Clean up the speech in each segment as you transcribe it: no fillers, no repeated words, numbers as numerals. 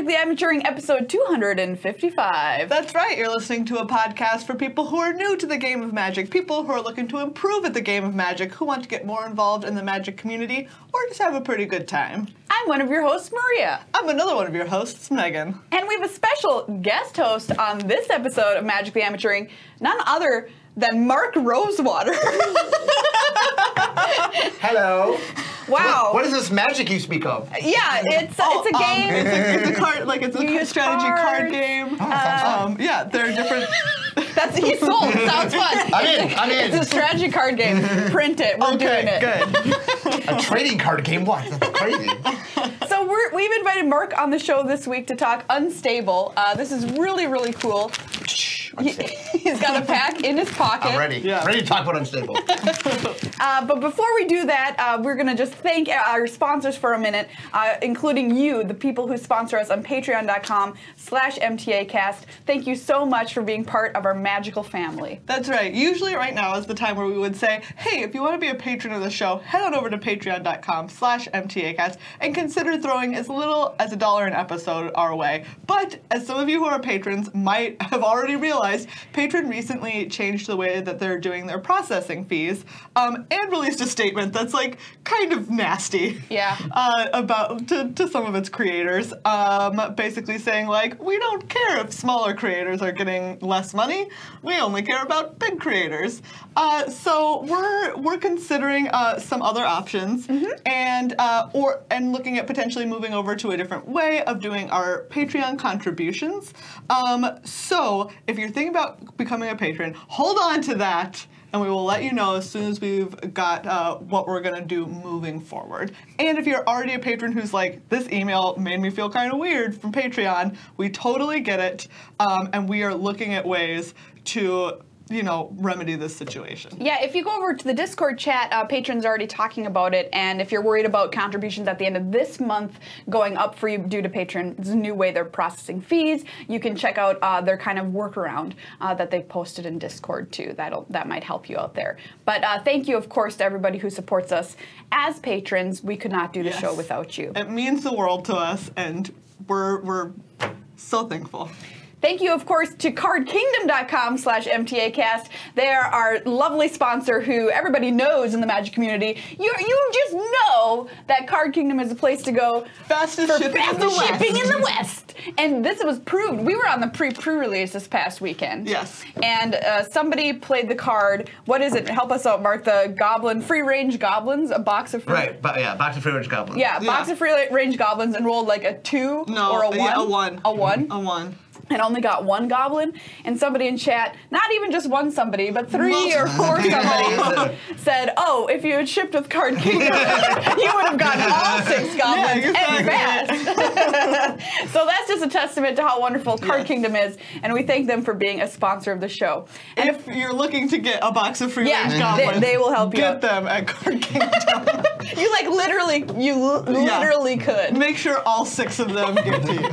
the Amateuring, episode 255. That's right, you're listening to a podcast for people who are new to the game of Magic, people who are looking to improve at the game of Magic, who want to get more involved in the Magic community, or just have a pretty good time. I'm one of your hosts, Maria. I'm another one of your hosts, Megan. And we have a special guest host on this episode of Magic the Amateuring, none other than Mark Rosewater. Hello. Wow. What is this magic you speak of? Yeah, it's a game. It's a card, like it's a strategy card game. Yeah, there are different. He's sold. Sounds fun. I'm in. It's a strategy card game. Print it. We're doing it. Good. A trading card game? What? That's crazy. So we've invited Mark on the show this week to talk Unstable. This is really, really cool. He's got a pack in his pocket. I'm ready. Yeah. Ready to talk about Unstable. But before we do that, we're going to just thank our sponsors for a minute, including you, the people who sponsor us on patreon.com/MTAcast. Thank you so much for being part of our magical family. That's right. Usually right now is the time where we would say, hey, if you want to be a patron of the show, head on over to patreon.com/MTAcast and consider throwing as little as $1 an episode our way. But as some of you who are patrons might have already realized, Patreon recently changed the way that they're doing their processing fees and released a statement that's like kind of nasty. Yeah. About to some of its creators, basically saying like, we don't care if smaller creators are getting less money. We only care about big creators. So we're considering some other options and looking at potentially moving over to a different way of doing our Patreon contributions. So if you're thinking about becoming a patron, hold on to that, and we will let you know as soon as we've got what we're going to do moving forward. And if you're already a patron who's like, this email made me feel kind of weird from Patreon, we totally get it, and we are looking at ways to remedy this situation. Yeah, if you go over to the Discord chat, patrons are already talking about it, and if you're worried about contributions at the end of this month going up for you due to Patreon, it's a new way they're processing fees, you can check out their kind of workaround that they've posted in Discord too. That might help you out there. But thank you, of course, to everybody who supports us as patrons. We could not do the show without you. It means the world to us, and we're so thankful. Thank you, of course, to cardkingdom.com/MTAcast. They are our lovely sponsor who everybody knows in the Magic community. You just know that Card Kingdom is a place to go fastest shipping in the West. And this was proved. We were on the pre-prerelease this past weekend. Yes. And somebody played the card. What is it? Help us out, Mark. The goblin, free-range goblins, a box of free... Right, box of free-range goblins. Yeah, box of free-range goblins, and rolled like a 2 or a 1. Yeah, a 1. A 1? A 1. And only got 1 goblin, and somebody in chat, not even just one somebody, but 3 or 4 somebody said, oh, if you had shipped with Card Kingdom, you would have gotten all 6 goblins and fast. So that's just a testament to how wonderful Card Kingdom is, and we thank them for being a sponsor of the show. And if you're looking to get a box of free-range goblins, they will help you get them at Card Kingdom. You literally could. Make sure all 6 of them get to you.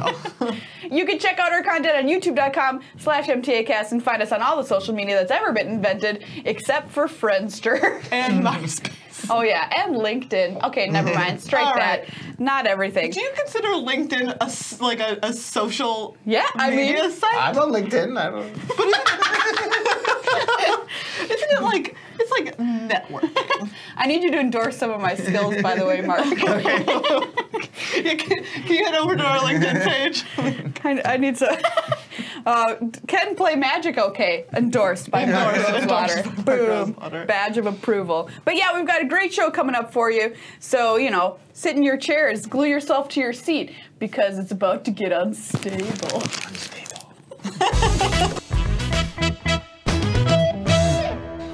You can check out our content on youtube.com/MTAcast and find us on all the social media that's ever been invented, except for Friendster. And MySpace. Oh yeah, and LinkedIn. Okay, never mind. Strike that. Right. Not everything. Do you consider LinkedIn a social media site? I'm on LinkedIn. I don't... Isn't it like, it's like networking? I need you to endorse some of my skills, by the way, Mark. Can you head over to our LinkedIn page? I need to... can play Magic okay. Endorsed by Mark Rosewater. Boom. Badge of approval. But yeah, we've got a great show coming up for you. So, sit in your chairs, glue yourself to your seat, because it's about to get unstable.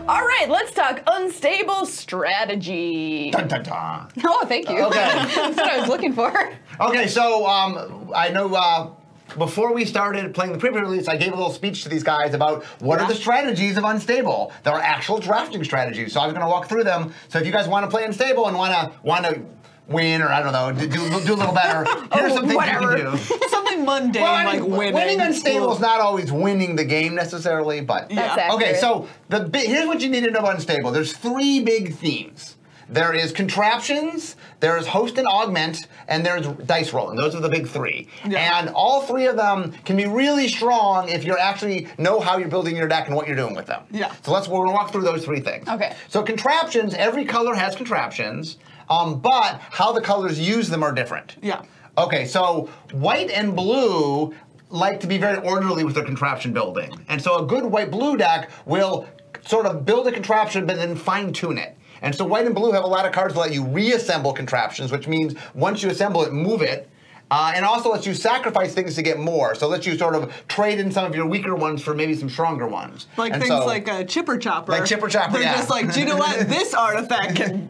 All right, let's talk unstable strategy. Dun, dun, dun. Oh, thank you. Okay. That's what I was looking for. Okay, so I know before we started playing the pre-release, I gave a little speech to these guys about what are the strategies of Unstable. There are actual drafting strategies, so I was going to walk through them. So if you guys want to play Unstable and want to win, or I don't know, do a little better, here's some things you can do. Something mundane, like winning. Winning Unstable is not always winning the game necessarily, but That's accurate. Okay, so here's what you need to know about Unstable. There's 3 big themes. there is contraptions, there's host and augment, and there's dice rolling. Those are the big three. Yeah. And all three of them can be really strong if you actually know how you're building your deck and what you're doing with them. Yeah. So we're gonna walk through those three things. Okay. So contraptions, every color has contraptions, but how the colors use them are different. Yeah. Okay, so white and blue like to be very orderly with their contraption building. And so a good white-blue deck will sort of build a contraption but then fine-tune it. And so white and blue have a lot of cards that let you reassemble contraptions, which means once you assemble it, move it. And also lets you sacrifice things to get more. So lets you sort of trade in some of your weaker ones for maybe some stronger ones. Like and things like a chipper chopper. Like chipper chopper, They're just like, do you know what? This artifact can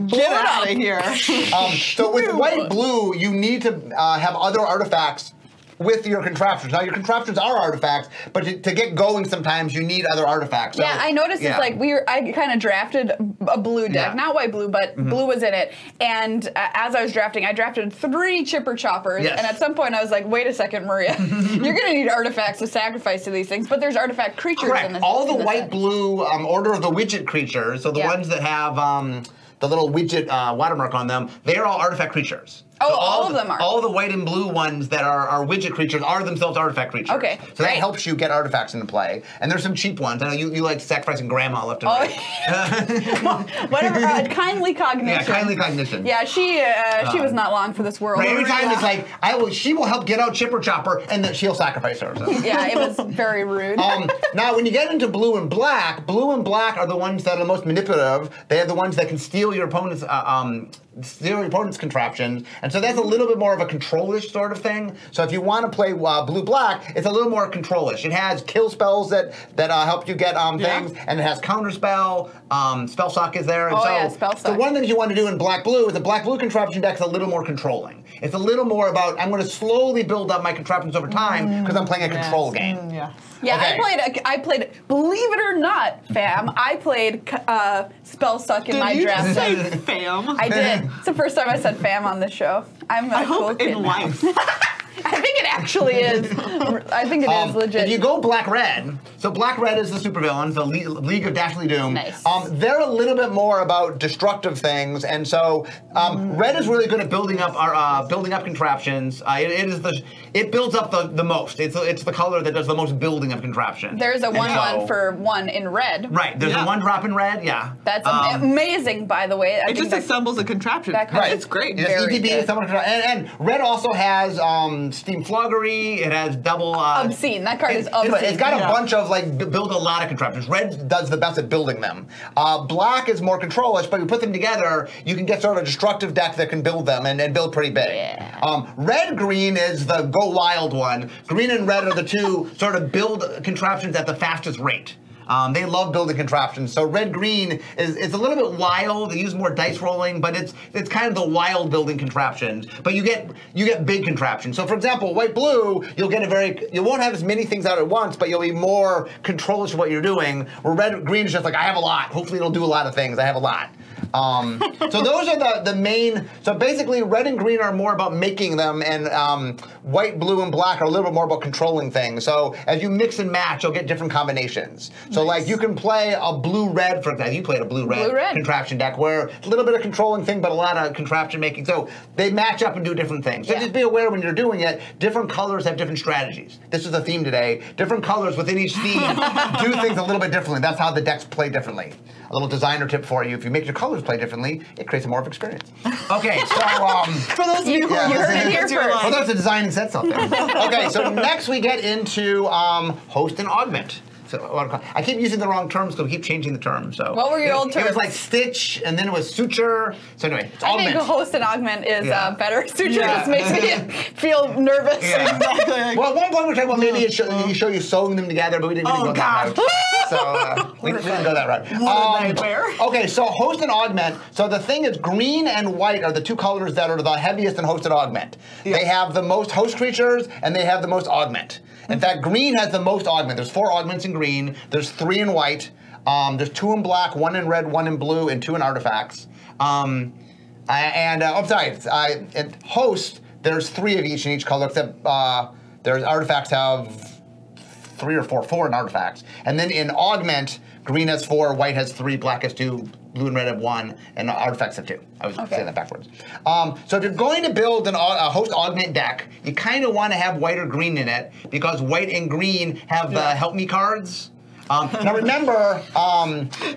get out of here. So with white blue, you need to have other artifacts with your contraptions. Now your contraptions are artifacts, but to get going sometimes you need other artifacts. So, yeah, I noticed it's like I kind of drafted a blue deck, not white blue, but blue was in it. And as I was drafting, I drafted 3 chipper choppers. Yes. And at some point I was like, wait a second, Maria, you're gonna need artifacts to sacrifice to these things, but there's artifact creatures correct. in this. All the in this white set. blue order of the widget creatures, so the ones that have the little widget watermark on them, they're all artifact creatures. Oh, So all of them are. All the white and blue ones that are widget creatures are themselves artifact creatures. Okay, So that great. helps you get artifacts into play. And there's some cheap ones. I know you like sacrificing grandma left and right. Whatever, kindly cognition. Yeah, kindly cognition. Yeah, she was not long for this world. Right, every time it's like, she will help get out Chipper Chopper, and then she'll sacrifice her. So. Yeah, it was very rude. Now, when you get into blue and black are the ones that are the most manipulative. They are the ones that can steal your opponent's contraptions, and so that's a little bit more of a control-ish sort of thing. So if you want to play blue-black, it's a little more control-ish. It has kill spells that help you get things, and it has counterspell. Spell Sock is there. And Spell Sock. So one of the things you want to do in black-blue is the black-blue contraption deck is a little more controlling. It's a little more about, I'm going to slowly build up my contraptions over time because I'm playing a control game. Yeah. Yeah, Okay. I played, believe it or not, fam, I played Spell Suck in my Did you draft. just say fam? I did. It's the first time I said fam on this show. I'm a I cool hope kid in now. life. I think it actually is. I think it is legit. If you go black-red, so black-red is the supervillains, the League of Dastardly Doom. Nice. They're a little bit more about destructive things, and so red is really good at building up contraptions. It builds up the most. It's the color that does the most building of contraptions. There's a And 1/1 for 1 in red. Right, there's a 1-drop in red, yeah. That's amazing, by the way. It just assembles a contraption. Right. It's great. Yes, Very ETB, good. and red also has Steam Floggery. It has double. Obscene. That card is obscene. It's got a bunch of build a lot of contraptions. Red does the best at building them. Black is more control-ish, but you put them together, you can get sort of a destructive deck that can build them and build pretty big. Yeah. Red green is the go wild one. Green and red are the two sort of build contraptions at the fastest rate. They love building contraptions. So red-green is a little bit wild. They use more dice rolling, but it's kind of the wild building contraptions. But you get big contraptions. So for example, white-blue, you won't have as many things out at once, but you'll be more control-ish of what you're doing. Where red-green is just like, I have a lot. Hopefully it'll do a lot of things. I have a lot. So those are the main. So basically, red and green are more about making them, and white, blue, and black are a little bit more about controlling things. So as you mix and match, you'll get different combinations. So like you can play a blue-red, for example. You played a blue-red contraption deck where a little bit of controlling thing, but a lot of contraption making. So they match up and do different things. So just be aware when you're doing it. Different colors have different strategies. This is the theme today. Different colors within each theme do things a little bit differently. That's how the decks play differently. A little designer tip for you: if you make your colors play differently, it creates more of an experience. Okay, so for those of you who you heard it here first. For those designing sets out there. Okay, so next we get into host and augment. So I keep using the wrong terms because we keep changing the terms. So what were your old terms? It was like stitch, and then it was suture. So anyway, it's I augment. think host and augment is better. Suture just makes me feel nervous. Yeah. Well, at one point we were talking about maybe you show you sewing them together, but we didn't really go that route. So we didn't go that route. What a nightmare. Okay, so host and augment. So the thing is, green and white are the two colors that are the heaviest in host and augment. They have the most host creatures, and they have the most augment. In fact, green has the most augment. There's 4 augments in green. There's 3 in white. There's 2 in black, 1 in red, 1 in blue, and 2 in artifacts. I'm sorry. In host, there's 3 of each in each color, except there's artifacts have 3 or 4 in artifacts. And then in augment, green has 4, white has 3, black has 2, blue and red have 1, and artifacts have 2. I was saying that backwards. So if you're going to build a host augment deck, you kind of want to have white or green in it, because white and green have help me cards. Now remember,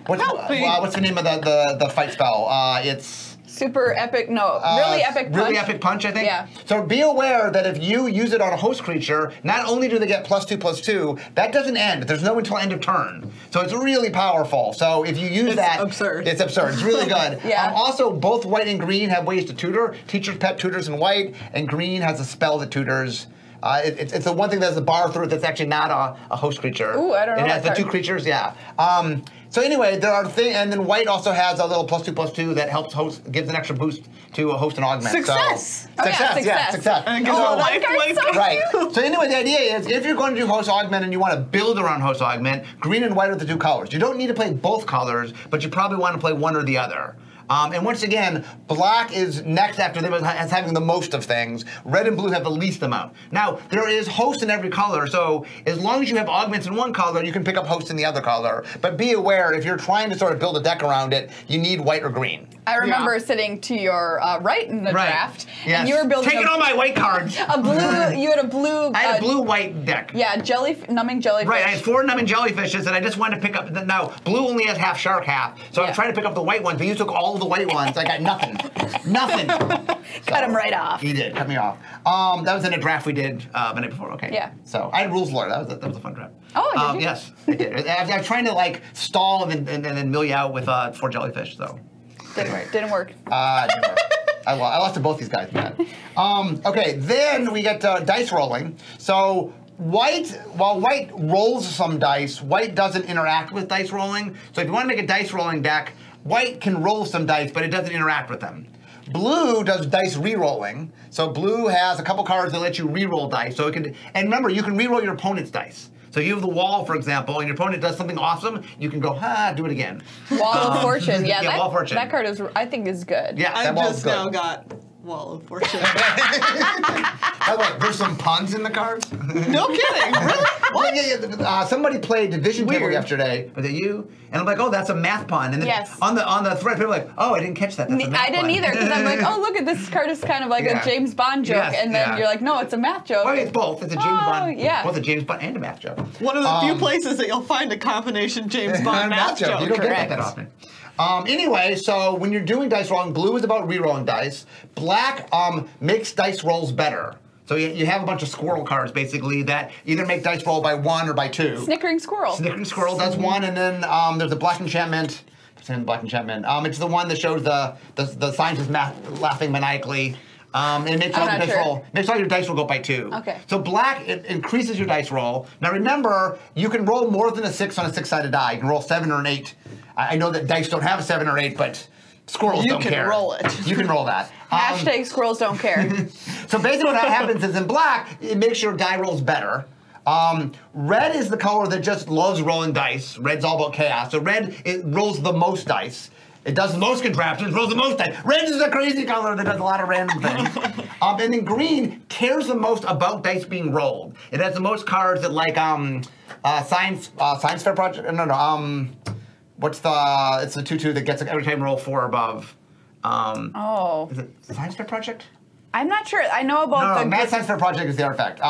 what's the name of the fight spell? It's super epic. No, really epic punch. Really epic punch, I think. Yeah. So be aware that if you use it on a host creature, not only do they get +2/+2, that doesn't end. There's no until end of turn. So it's really powerful. So if you use that, absurd. It's absurd. It's really good. Yeah. Also, both white and green have ways to tutor. Teacher's Pet tutors in white, and green has a spell that tutors. It's the one thing that has a bar through it that's actually not a host creature. Ooh, I don't know. It has the 2 creatures, yeah. So anyway, there are things, and then white also has a little +2/+2 that helps host, gives an extra boost to a host and augment. Success! So, success. And it gives a life link. Right. So anyway, the idea is, if you're going to do host augment and you want to build around host augment, green and white are the 2 colors. You don't need to play both colors, but you probably want to play one or the other. And once again, black is next after them as having the most of things. Red and blue have the least amount. Now, there is host in every color, so as long as you have augments in one color, you can pick up host in the other color. But be aware, if you're trying to sort of build a deck around it, you need white or green. I remember sitting to your right in the draft, Yes. and you were building taking all my white cards. a blue. You had a blue. I had a blue-white deck. Yeah, numbing jellyfish. Right, I had 4 numbing jellyfishes, and I just wanted to pick up. Now, blue only has half shark, half. So I'm trying to pick up the white ones, but you took all of the white ones. I got nothing. Nothing. Cut him right off. He did, cut me off. That was in a draft we did the night before, okay. Yeah. So I had Rules Lore, that was a fun draft. Oh, did you? Yes, I did. I was trying to like stall and then mill you out with 4 jellyfish, so. Didn't work. Didn't work. I lost to both these guys, man. Okay, then we get dice rolling. So while white rolls some dice, white doesn't interact with dice rolling. So if you want to make a dice rolling deck, white can roll some dice, but it doesn't interact with them. Blue does dice re-rolling. So blue has a couple cards that let you re-roll dice. So it can, and remember, you can re-roll your opponent's dice. So you have the wall, for example, and your opponent does something awesome, you can go, do it again. Wall of Fortune. Yeah, Wall of Fortune. That card is, I think, is good. Yeah, I that wall's just good. now got Wall of Fortune. By the way, there's some puns in the cards. No kidding. Really? What? Yeah. Somebody played Division Table Weird. yesterday. Was it you? And I'm like, oh, that's a math pun. And then Yes. on the thread, people are like, oh, I didn't catch that. That's a math I didn't pun. either, because I'm like, oh, look at this card is kind of like Yeah. a James Bond joke, Yes, and then yeah. you're like, no, it's a math joke. Well, it's both. It's a James Bond. Yeah. Both a James Bond and a math joke. One of the few places that you'll find a combination James Bond math joke. You don't get Correct. that often. Anyway, so when you're doing dice rolling, blue is about re-rolling dice. Black makes dice rolls better. So you have a bunch of squirrel cards, basically, that either make dice roll by 1 or by 2. Snickering Squirrel. Snickering Squirrel does 1, and then there's a Black Enchantment. What's in Black Enchantment? It's the one that shows the scientist laughing maniacally. And it makes all your dice roll. Makes all your dice roll go by 2. Okay. So black, it increases your dice roll. Now remember, you can roll more than a 6 on a 6-sided die. You can roll 7 or an 8. I know that dice don't have a 7 or 8, but squirrels don't care. You can roll it. You can roll that. Hashtag squirrels don't care. So basically what happens is in black, it makes your die rolls better. Red is the color that just loves rolling dice. Red's all about chaos. So red, it rolls the most dice. It does the most contraptions, rolls the most dice. Red is a crazy color that does a lot of random things. And then green cares the most about dice being rolled. It has the most cards that like Science Fair Project. What's the? It's the 2/2 that gets every time you roll 4 or above. Is it Science Fair Project? I'm not sure. I know about the Mad Science Fair Project is the artifact.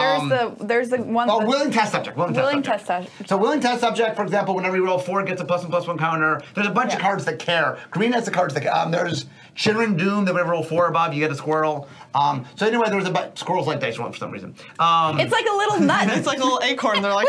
There's the one. Oh, Willing Test Subject. Willing Test Subject. So Willing Test Subject, for example, whenever you roll 4, it gets a +1/+1 counter. There's a bunch of cards that care. Green has the cards that there's Shinrin Doom that whenever you roll 4 above, you get a squirrel. So anyway, there's a bunch. Squirrels like dice rolling for some reason. It's like a little nut. It's like a little acorn. They're like,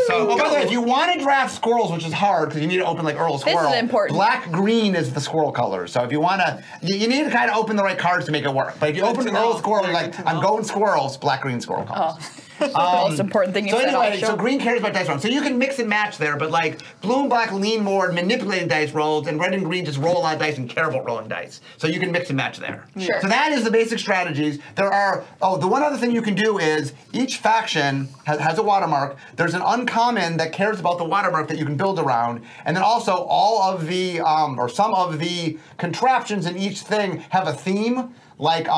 So, by the way, if you want to draft squirrels, which is hard because you need to open like Earl Squirrel, This is important. Black-green is the squirrel color. So if you want to, you need to kind of open the right cards to make it work. But if you open Earl Squirrel, you're like, I'm going squirrels, black-green squirrel colors. The most important thing you've So said all anyway, show. so green cares about dice rolls. So you can mix and match there, but like blue and black lean more at manipulating dice rolls, and red and green just roll a lot of dice and care about rolling dice. So you can mix and match there. Sure. So that is the basic strategies. There are, the one other thing you can do is each faction has a watermark. There's an uncommon that cares about the watermark that you can build around. And then also all of the, or some of the contraptions in each thing have a theme, like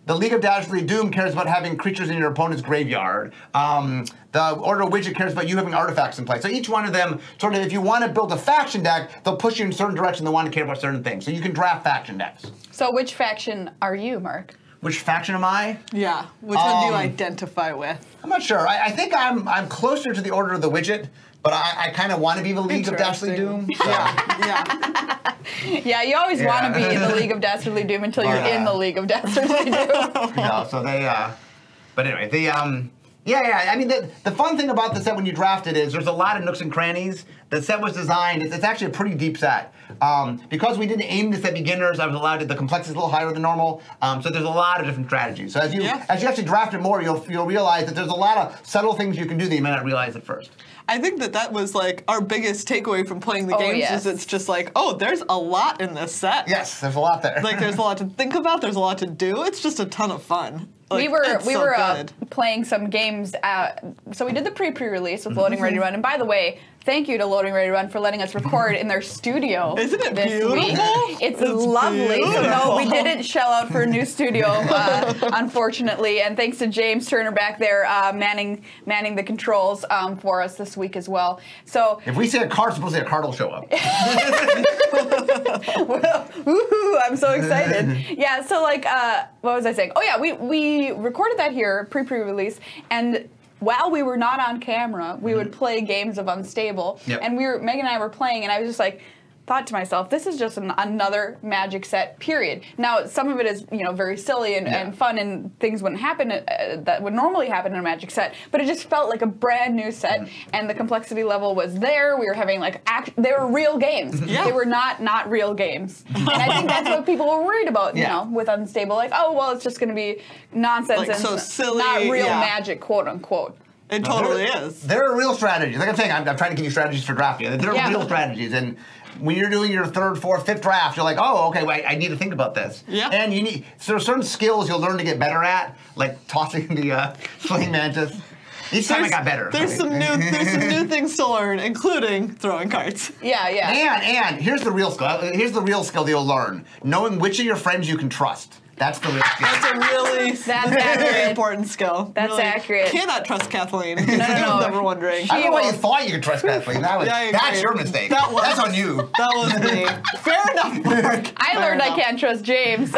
the League of Dastardly Doom cares about having creatures in your opponent's graveyard. The Order of Widget cares about you having artifacts in play. So each one of them, sort of, if you want to build a faction deck, they'll push you in a certain direction. They want to care about certain things. So you can draft faction decks. So which faction are you, Mark? Which faction am I? Yeah. Which one do you identify with? I'm not sure. I think I'm closer to the Order of the Widget, but I kind of want to be the League of Dastardly Doom. So. Yeah. Yeah, you always want to be in the League of Dastardly Doom until you're in the League of Dastardly Doom. No, so they, but anyway, I mean, the fun thing about the set when you draft it is there's a lot of nooks and crannies. The set was designed, it's actually a pretty deep set. Because we didn't aim this at beginners, I was allowed to, the complexity is a little higher than normal. So there's a lot of different strategies. So as you actually draft it more, you'll realize that there's a lot of subtle things you can do that you may not realize at first. I think that was like our biggest takeaway from playing the games is it's just like, oh, there's a lot in this set. Yes, there's a lot there. Like there's a lot to think about, there's a lot to do. It's just a ton of fun. Like, we were playing some games. So we did the pre-release with Loading Ready Run, and by the way, thank you to Loading Ready Run for letting us record in their studio. Isn't it this beautiful? Week. It's lovely. Beautiful. So no, we didn't shell out for a new studio, unfortunately. And thanks to James Turner back there manning the controls for us this week as well. So if we say a card, supposedly a card will show up. Well, woohoo! I'm so excited. Yeah. So like, what was I saying? Oh yeah, we recorded that here pre-release, and while we were not on camera, we would play games of Unstable, and Meghan and I were playing, and I was just like, thought to myself, this is just another Magic set, period. Now, some of it is, very silly and fun, and things wouldn't happen that would normally happen in a Magic set, but it just felt like a brand new set, and the complexity level was there. We were having, they were real games. They were not real games. And I think that's what people were worried about, with Unstable. Like, oh, well, it's just going to be nonsense like, and so silly, not real Magic, quote unquote. It totally is. There are real strategies. Like I'm saying, I'm trying to give you strategies for drafting. There are real strategies, and when you're doing your third, fourth, fifth draft, you're like, oh, okay, well, I need to think about this. Yeah. And there are certain skills you'll learn to get better at, like tossing the flaying mantis. Each time I got better. There's some new things to learn, including throwing cards. Yeah. And here's the real skill. Here's the real skill that you'll learn: knowing which of your friends you can trust. That's the real skill. That's a very important skill. That's really accurate. Cannot trust Kathleen. No. Never wondering. I don't know why you thought you could trust Kathleen. That's your mistake. That's on you. That was me. Fair enough, Mark. I learned I can't trust James.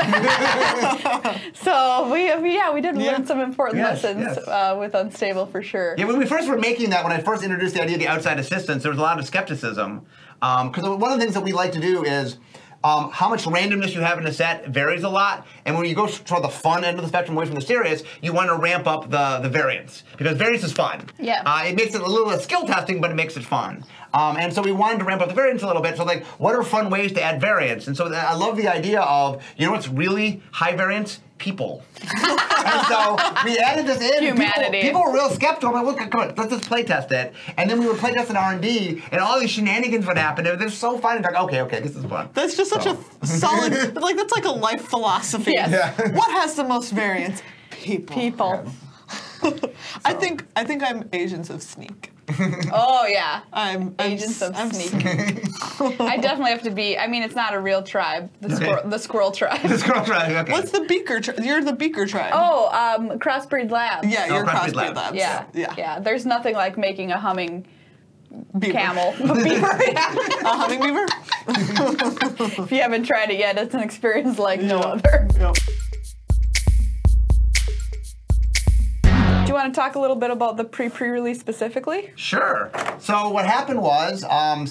So we did learn some important lessons with Unstable for sure. Yeah, when we first were making that, when I first introduced the idea of the outside assistance, there was a lot of skepticism. Because one of the things that we like to do is how much randomness you have in a set varies a lot, and when you go toward the fun end of the spectrum away from the serious, you want to ramp up the variance, because variance is fun. Yeah. It makes it a little less skill testing, but it makes it fun. And so we wanted to ramp up the variance a little bit, so like, what are fun ways to add variance? And so I love the idea of, what's really high variance? People. And so we added this in. Humanity. People were real skeptical. I'm like, look, come on, let's just play test it. And then we would play test in R&D, and all these shenanigans would happen. It was so fun. It's like, okay, this is fun. That's just such a solid, that's like a life philosophy. Yes. Yeah. What has the most variance? People. I think I'm Agents of Sneak. Oh yeah. I'm Agents of Sneak. I definitely have to be. I mean, it's not a real tribe. The Squirrel tribe. The Squirrel tribe. Okay. What's the Beaker tribe? You're the Beaker tribe. Oh, Crossbreed Labs. Yeah, you're Crossbreed Labs. Yeah. There's nothing like making a humming beaver. Camel. Beaver. A humming beaver. If you haven't tried it yet, it's an experience like no other. Yep. Do you want to talk a little bit about the pre-release specifically? Sure. So what happened was, I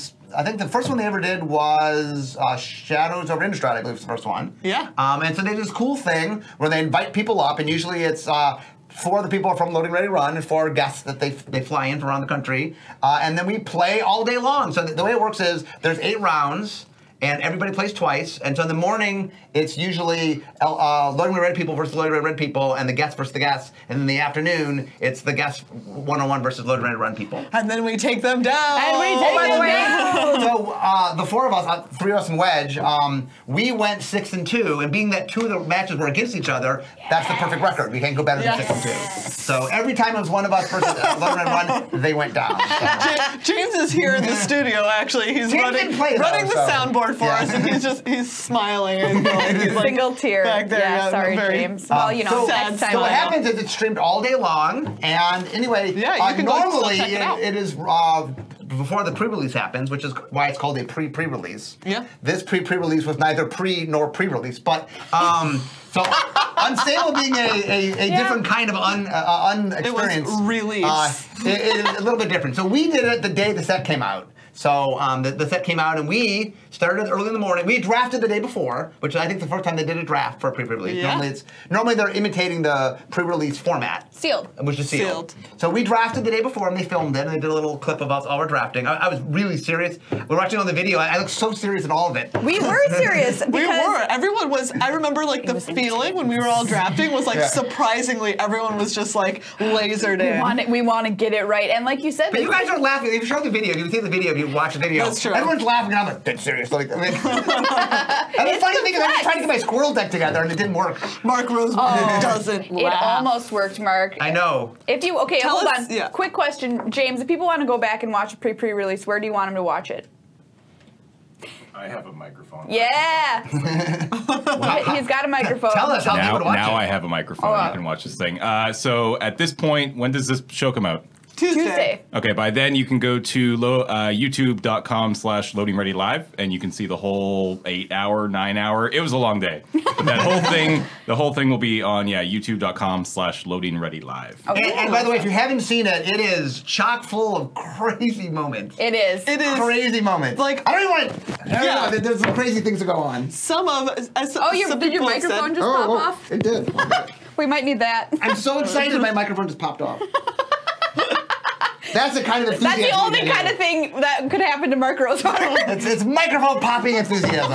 think the first one they ever did was Shadows over Innistrad, I believe was the first one. Yeah. And so they did this cool thing where they invite people up, and usually it's 4 of the people are from Loading Ready Run and 4 guests that they fly in from around the country. And then we play all day long. So the way it works is there's 8 rounds, and everybody plays twice. And so in the morning, it's usually Loading Ready people versus Loading Ready people, and the guests versus the guests. And in the afternoon, it's the guests one-on-one versus Loading Ready Run people. And then we take them down. And we take them down. So the 4 of us, 3 of us and Wedge, we went 6-2, and being that 2 of the matches were against each other, that's the perfect record. We can't go better than 6-2. So every time it was one of us versus Loading Ready Run, they went down. So. James is here in the studio. Actually, he's running the soundboard board for us, and he's smiling and he's like, single tear. back there, Yeah, sorry, very, James. Well, you know, next time. So what I know. happens is it's streamed all day long, and anyway, Yeah, you can go normally check it out. it is before the pre-release happens, which is why it's called a pre-release. Yeah. This pre-release was neither pre nor pre-release, but so Unstable being a different kind of unexperienced. It was release. It is a little bit different. So we did it the day the set came out. So the set came out, and we started early in the morning. We drafted the day before, which I think the first time they did a draft for a pre-release. Yeah. Normally they're imitating the pre-release format. Sealed. Which is sealed. So we drafted the day before, and they filmed it, and they did a little clip of us all our drafting. I was really serious. We're watching on the video. I looked so serious in all of it. We were serious. We were. Everyone was. I remember like the feeling when we were all drafting was like surprisingly everyone was just like lasered in. We want to get it right, and like you said, But you guys are laughing. If you show the video, if you see the video, if you watch the video, That's true. everyone's laughing, and I'm like, dead serious. Like, I mean, and the funny thing is, I was trying to get my squirrel deck together, and it didn't work. Mark Rosewater doesn't laugh. It almost worked, Mark. I know. If you Tell hold us- on. yeah. Quick question, James. If people want to go back and watch a pre-release, where do you want them to watch it? I have a microphone. Yeah. He's got a microphone. Tell us how people to watch Now it. I have a microphone. You can watch this thing. So at this point, when does this show come out? Tuesday. Okay, by then you can go to youtube.com/loadingreadylive, and you can see the whole 8-hour, 9-hour. It was a long day. But that the whole thing will be on youtube.com/loadingreadylive. Okay. And by the way, if you haven't seen it, it is chock full of crazy moments. It is. It is. Crazy moments. Like- I don't even want to. Yeah. There's some crazy things that go on. Some of Oh, did your microphone just pop off? It did. We might need that. I'm so excited my microphone just popped off. That's the kind of enthusiasm. That's the only you get. kind of thing that could happen to Mark Rosewater. It's microphone popping enthusiasm.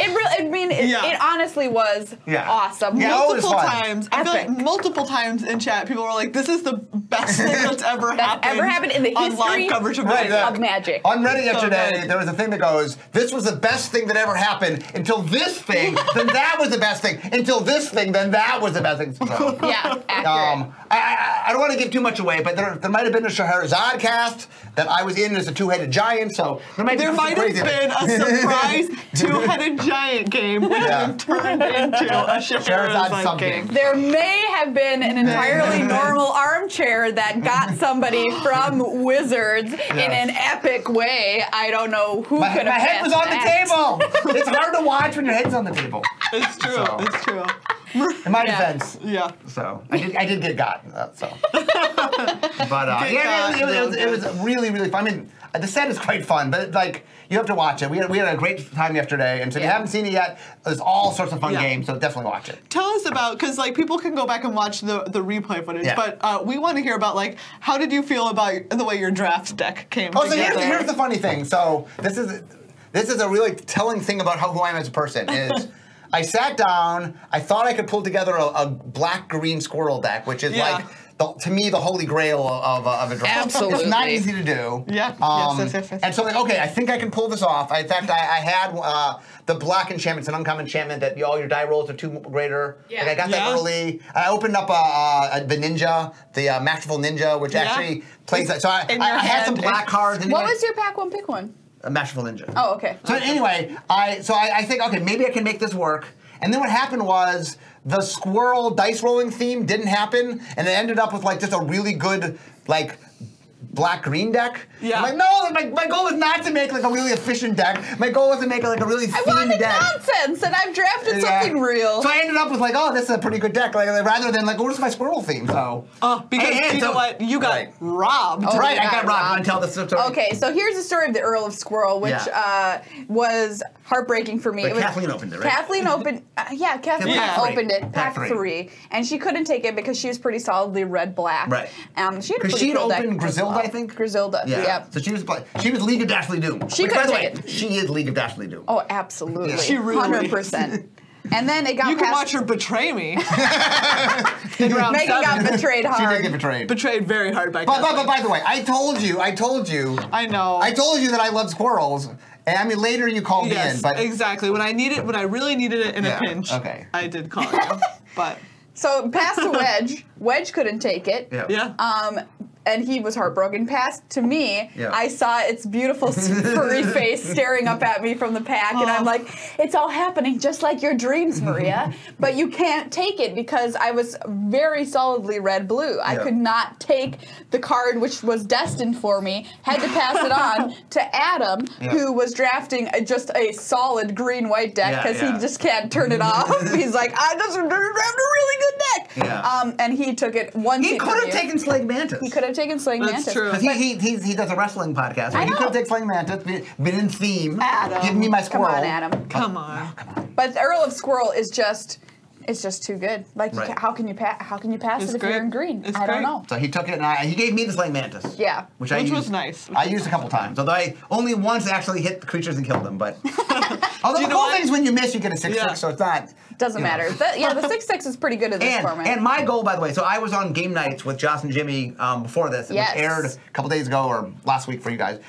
It honestly was awesome. Yeah. Multiple fun. times. I feel like Epic. multiple times in chat, people were like, "This is the best thing that's ever happened in the on history live coverage of Right, Magic." of Magic. On Reddit yesterday, good. there was a thing that goes, "This was the best thing that ever happened until this thing, then that was the best thing, until this thing, then that was the best thing." So, Yeah, accurate. I don't want to give too much away, but there might have been a Scheherazade cast that I was in as a two-headed giant, so there might There be might have crazy been a surprise two-headed giant game which has turned into a Scheherazade something. game. There may have been an entirely normal armchair that got somebody from Wizards in an epic way. I don't know who My could have head was on the that. table. It's hard to watch when your head's on the table. It's true. So. It's true. In my defense. Yeah. So I did get got. So, but it was really fun. I mean, the set is quite fun, but like you have to watch it. We had a great time yesterday, and so if you haven't seen it yet, there's all sorts of fun games. So definitely watch it. Tell us about, because like people can go back and watch the replay footage, Yeah. but we want to hear about like how did you feel about the way your draft deck came Oh, so together? here's the funny thing. So this is a really telling thing about who I am as a person is. I sat down. I thought I could pull together a black-green squirrel deck, which is like, to me, the holy grail of a draft. Absolutely. It's not easy to do. Yeah. Yes. And so, like, okay, I think I can pull this off. In fact, I had the black enchantment. It's an uncommon enchantment that all your die rolls are 2 greater. Yeah. Like, I got that early. And I opened up the ninja, the masterful ninja, which actually plays that. So I had some black cards. What was your pack one pick one? A masterful ninja. Oh, okay. So anyway, I think, okay, maybe I can make this work. And then what happened was the squirrel dice rolling theme didn't happen, and it ended up with like just a really good like black-green deck. Yeah. I'm like, no, my goal was not to make like a really efficient deck. My goal was to make like a really I themed wanted deck. nonsense, and I've drafted Yeah. something real. So I ended up with like, oh, this is a pretty good deck, like rather than like, what's my squirrel theme? So Because And you know what? You got robbed. Oh, right, you I got got robbed. robbed. Until this story. Okay, so here's the story of the Earl of Squirrel, which was heartbreaking for me. But It was, Kathleen opened it, right? Kathleen opened, Kathleen Yeah. opened it, Pack pack three. 3, and she couldn't take it because she was pretty solidly red-black. Right. She had a Because pretty she'd cool deck opened as Griselda, well. I think? Griselda, yeah. So she was League of Dastardly Doom. She Which, by couldn't the way, take it. she is League of Dastardly Doom. Oh, absolutely. She really 100%. And then it got You can past, watch her betray me. In round Megan got 7. betrayed She hard. did get betrayed. Betrayed very hard by But Kathleen. by the way, I told you. I know. I told you that I love squirrels. And I mean, later you called me in, but exactly. When I really needed it in a pinch, I did call you. But So past to Wedge. Wedge couldn't take it. yeah. yeah. and he was heartbroken. Passed to me. Yeah. I saw its beautiful furry face staring up at me from the pack, and I'm like, it's all happening just like your dreams, Maria. But you can't take it because I was very solidly red-blue. I could not take the card which was destined for me. Had to pass it on to Adam, who was drafting just a solid green-white deck because he just can't turn it off. He's like, I just draft a really good deck. Yeah. And he took it one He seat could from have you. taken Slaying Mantis. He could have taken Slaying That's Mantis. true. Because he does a wrestling podcast. I He know. could have taken Slaying Mantis, been in theme. Adam. Give me my Come squirrel. on, Adam. Come on. But the Earl of Squirrel is just, it's just too good. Like, Right. how can you pass It's it if great. you're in green? It's I don't great. know. So he took it, and he gave me the Slaying Mantis. Yeah. Which Which used, was nice. I used a couple times, although I only once actually hit the creatures and killed them. But although you the know cool what? thing is when you miss, you get a 6/6, Yeah. so it's not. Doesn't you know. matter. The 6/6 is pretty good at this format. And my goal, by the way, so I was on game nights with Josh and Jimmy before this. It was aired a couple days ago or last week for you guys.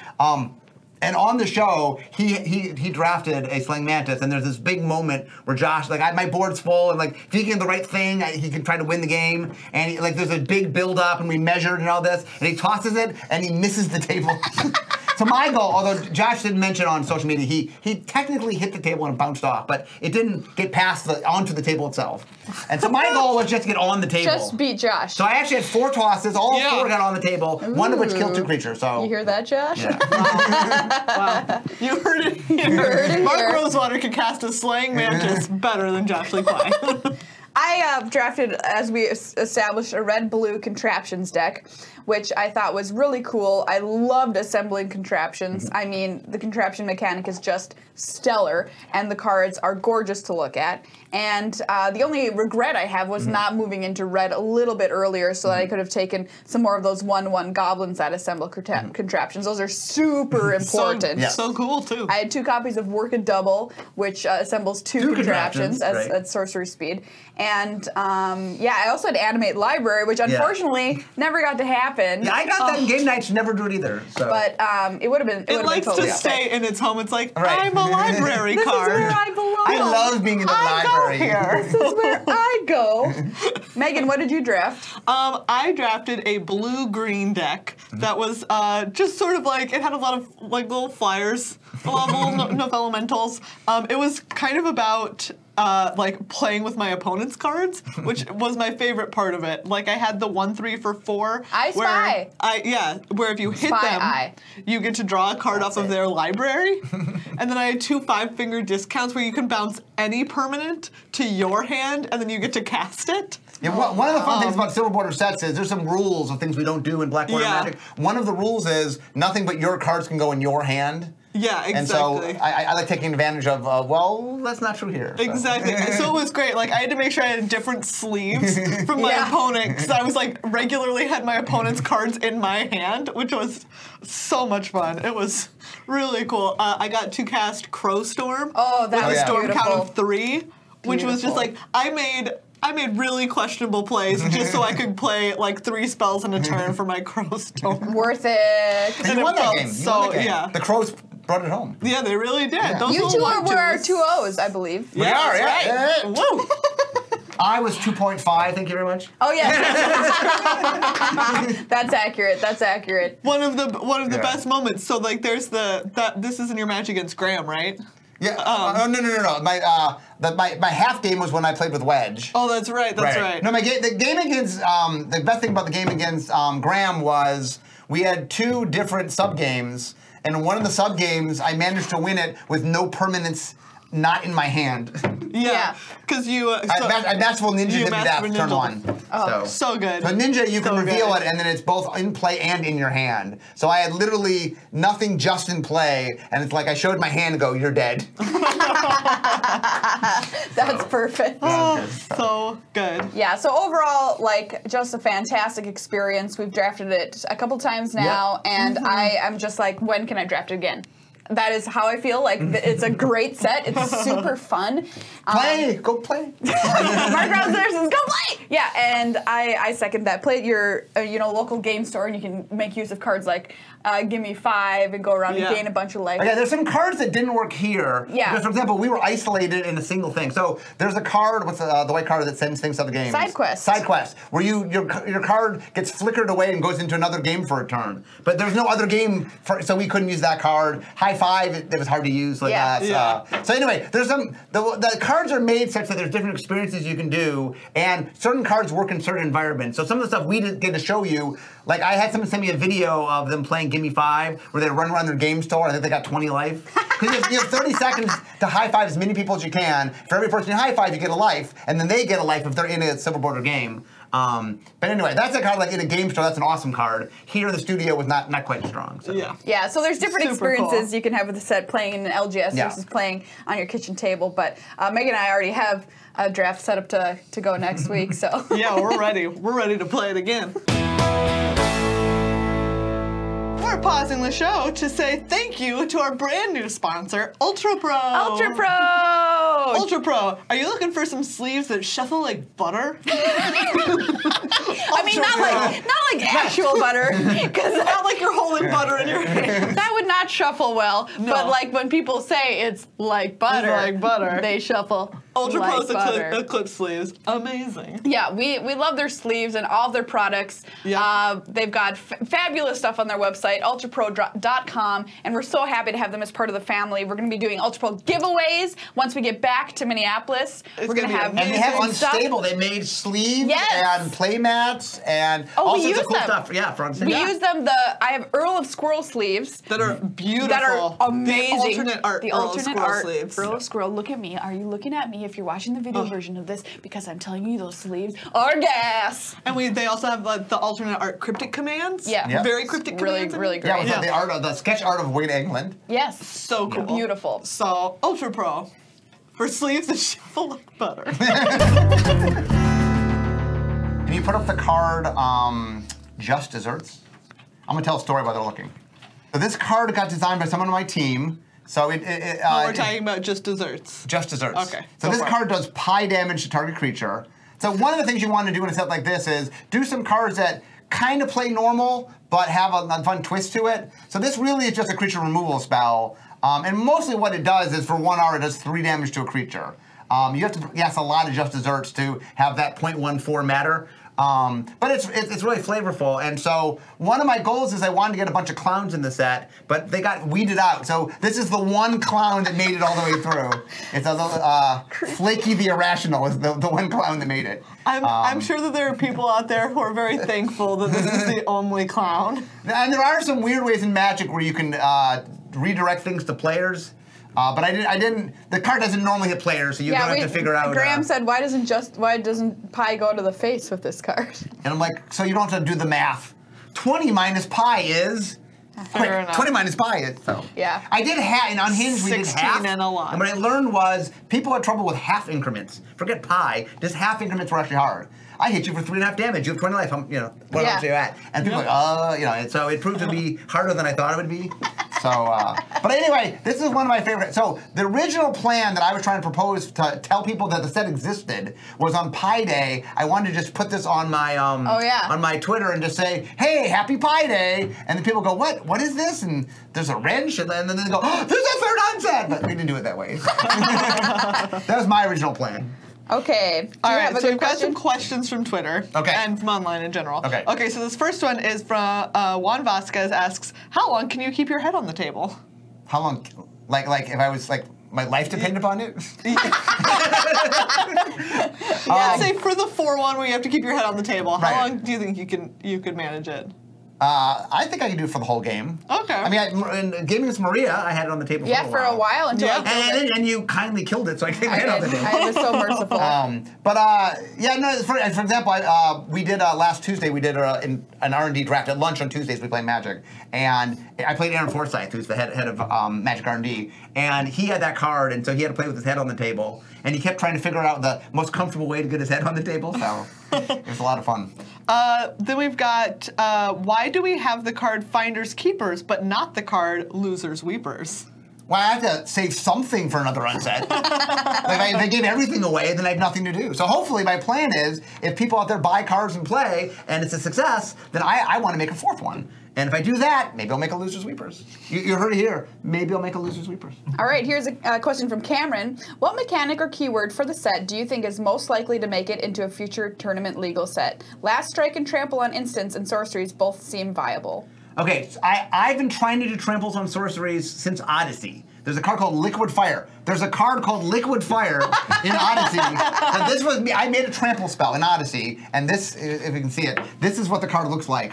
And on the show, he drafted a Slaying Mantis, and there's this big moment where Josh, like, my board's full, and like, if he can get the right thing, he can try to win the game. And like, there's a big build up, and we measured and all this, and he tosses it, and he misses the table. So my goal, although Josh didn't mention on social media, he technically hit the table and bounced off, but it didn't get past onto the table itself. And so my goal was just to get on the table. Just beat Josh. So I actually had 4 tosses, all 4 got on the table, one of which killed 2 creatures. So You hear that, Josh? Yeah. Wow. You heard it here. heard it Mark here. Rosewater can cast a Slaying Mantis better than Josh Lee Klein. I drafted, as we established, a red-blue contraptions deck, which I thought was really cool. I loved assembling contraptions. I mean, the contraption mechanic is just stellar, and the cards are gorgeous to look at. And the only regret I have was not moving into red a little bit earlier so that I could have taken some more of those 1/1 goblins that assemble contraptions. Those are super important. So cool, too. I had 2 copies of Work a Double, which assembles 2 contraptions at sorcery speed. And I also had Animate Library, which unfortunately never got to happen. Yeah, I got that in game nights, never drew it either. So. But it would have been. It likes totally to stay epic. in its home. It's like, Right. I'm a library This card. is where I belong. I love being in the library. Here. This is where I go. Megan, what did you draft? I drafted a blue-green deck that was just sort of like, it had a lot of like little flyers, a lot of little elementals. It was kind of about like playing with my opponent's cards, which was my favorite part of it. Like I had the 1/3 for 4. I spy. Where if you hit Spy them, eye. you get to draw a card off of their library. And then I had 2 5-finger discounts where you can bounce any permanent to your hand, and then you get to cast it. Yeah, one of the fun things about silver border sets is there's some rules of things we don't do in Black Border Magic. One of the rules is nothing but your cards can go in your hand. Yeah, exactly. And so I like taking advantage of, well, that's not true here. So. Exactly. So it was great. Like I had to make sure I had different sleeves from my opponent because I was like regularly had my opponent's cards in my hand, which was so much fun. It was really cool. I got to cast Crowstorm. Oh, that with was a storm count beautiful. of 3, which was just like I made really questionable plays just so I could play like 3 spells in a turn for my Crowstorm. Worth it. And you won that game. You won that game. Yeah. The Crows brought it home. Yeah, they really did. Yeah. Those You little two white were our dudes. 2 O's, I believe. We are, that's yeah. right. Woo. I was 2.5, thank you very much. Oh yeah. That's accurate. That's accurate. One of the best moments. So like there's this is in your match against Graham, right? Yeah, no. My half game was when I played with Wedge. Oh, that's right. That's right. No, the game against the best thing about the game against Graham was we had 2 different sub games, and in one of the sub games I managed to win it with no permanents not in my hand. Yeah, because you. I Masterful Ninja did me that Masterful turn Ninja. 1. Oh, so good. So Ninja, you can So reveal good. it, and then it's both in play and in your hand. So I had literally nothing just in play, and it's like I showed my hand and go, you're dead. That's perfect. So good. Yeah, so overall, like, just a fantastic experience. We've drafted it a couple times now, and I am just like, when can I draft it again? That is how I feel. Like, it's a great set. It's super fun. Go play. Mark Rouse says, go play! Yeah, and I second that. Play at your local game store, and you can make use of cards like give me 5 and go around and gain a bunch of life. Okay, there's some cards that didn't work here. Yeah. Because, for example, we were isolated in a single thing. So there's a card, what's the white card that sends things to other games? Side quest. Side quest, where your card gets flickered away and goes into another game for a turn. But there's no other game, so we couldn't use that card. High Five, it was hard to use like that. So anyway, there's the cards are made such that there's different experiences you can do, and certain cards work in certain environments. So some of the stuff we did get to show you, like I had someone send me a video of them playing Gimme 5, where they run around their game store. I think they got 20 life. Because you have 30 seconds to high five as many people as you can. For every person you high five, you get a life, and then they get a life if they're in a silver border game. But anyway, that's a card like in a game store. That's an awesome card. Here, the studio was not quite strong. So. Yeah. So there's different Super experiences cool. you can have with the set, playing in an LGS versus playing on your kitchen table. But Meghan and I already have a draft set up to go next week. So Yeah, we're ready. We're ready to play it again. We're pausing the show to say thank you to our brand new sponsor, UltraPro. UltraPro. UltraPro. Are you looking for some sleeves that shuffle like butter? I mean, not like actual butter, because Not like you're holding butter in your hand. that would not shuffle well. No. But like when people say it's like butter, like butter. they shuffle UltraPro's like butter. Eclipse sleeves. Amazing. Yeah, we love their sleeves and all of their products. Yeah. They've got fabulous stuff on their website, ultrapro.com, and we're so happy to have them as part of the family. We're going to be doing UltraPro giveaways once we get back to Minneapolis. It's we're going to gonna be have And they have amazing stuff. Unstable. They made sleeves Yes. and play mats and Oh, all we sorts of use cool them. stuff. Yeah, for Unstable. We use them. I have Earl of Squirrel sleeves. That are beautiful. That are amazing. The alternate art The Earl of alternate Squirrel art sleeves. Earl of Squirrel. Look at me. Are you looking at me if you're watching the video version of this? Because I'm telling you, those sleeves are gas. And they also have like the alternate art cryptic commands. Yeah. Yep. Very cryptic Really, commands. really Yeah, great. with the art of the sketch art of Wayne England. Yes. So cool. Beautiful. So, UltraPro. For sleeves that shuffle like butter. Can you put up the card, Just Desserts? I'm gonna tell a story while they're looking. So this card got designed by someone on my team. So We're talking about just desserts. Just Desserts. Okay, So go this for it. card does pi damage to target creature. So one of the things you want to do in a set like this is do some cards that kind of play normal, but have a fun twist to it. So this really is just a creature removal spell. And mostly what it does is for 1 hour, it does 3 damage to a creature. You have to guess a lot of Just Desserts to have that 0.14 matter. But it's really flavorful, and so one of my goals is I wanted to get a bunch of clowns in the set, but they got weeded out. So this is the one clown that made it all the way through. It's a little, Flaky the Irrational is the one clown that made it. I'm sure that there are people out there who are very thankful that this is the only clown. And there are some weird ways in Magic where you can redirect things to players. But I didn't. The card doesn't normally hit players, so you're gonna have to figure out. Graham said, "Why doesn't pi go to the face with this card?" And I'm like, so you don't have to do the math. 20 minus pi is. Fair enough. 20 minus pi is. So. Yeah. I did half, and on Hinge we did 16 half. and a lot. And what I learned was people had trouble with half increments. Forget pi, just half increments were actually hard. I hit you for 3.5 damage. You have 20 life. What else are you at? And people are like, and so it proved to be harder than I thought it would be. So, but anyway, this is one of my favorite. So the original plan that I was trying to propose to tell people that the set existed was on Pi Day. I wanted to just put this on my on my Twitter and just say, "Hey, Happy Pi Day!" And then people go, "What? What is this?" And there's a wrench, and then they go, "Oh, there's a third onset!" But we didn't do it that way. That was my original plan. Okay. All right, so we've got some questions from Twitter. Okay. And from online in general. Okay. Okay, so this first one is from Juan Vasquez asks, how long can you keep your head on the table? How long? Like if I was like my life depended upon it? Say for the 4-1 where you have to keep your head on the table, how Right. long do you think you could manage it? I think I can do it for the whole game. Okay. I mean, in Gaming with Maria, I had it on the table Yeah, for a while. until Yeah. I killed it. And you kindly killed it, so I came in on the table. I was so merciful. For example, we did last Tuesday. We did an R&D draft at lunch on Tuesdays. We play Magic, and I played Aaron Forsyth, who's the head of Magic R&D, and he had that card, and so he had to play with his head on the table, and he kept trying to figure out the most comfortable way to get his head on the table. So it was a lot of fun. Then we've got, why do we have the card Finders Keepers, but not the card Losers Weepers? Well, I have to save something for another unset. If they gave everything away, then I have nothing to do. So hopefully my plan is, if people out there buy cards and play, and it's a success, then I want to make a 4th one. And if I do that, maybe I'll make a Loser Sweepers. You heard it here. Maybe I'll make a Loser Sweepers. All right, here's a question from Cameron. What mechanic or keyword for the set do you think is most likely to make it into a future tournament legal set? Last Strike and Trample on instants and sorceries both seem viable. Okay, so I've been trying to do tramples on sorceries since Odyssey. There's a card called Liquid Fire. There's a card called Liquid Fire in Odyssey. And this was me. I made a trample spell in Odyssey, and this, if you can see it, this is what the card looks like.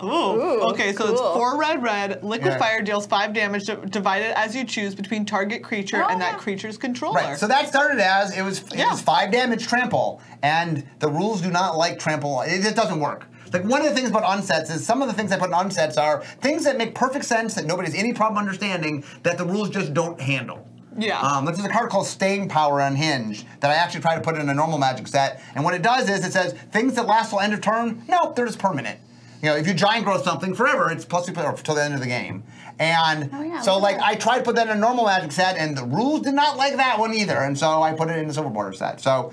Ooh, okay, so cool. it's 4 red. Liquid Yeah. Fire deals 5 damage, divided as you choose between target creature and that creature's controller. Right. So that started as it was 5 damage trample, and the rules do not like trample. It doesn't work. Like one of the things about unsets is some of the things I put in unsets are things that make perfect sense that nobody has any problem understanding that the rules just don't handle. Yeah. There's a card called Staying Power Unhinged that I actually try to put in a normal Magic set, and what it does is it says things that last till end of turn, no, they're just permanent. You know, if you giant growth something forever, it's plus 2 till the end of the game. And so, like, I tried to put that in a normal Magic set, and the rules did not like that one either, and so I put it in a Silver Border set. So,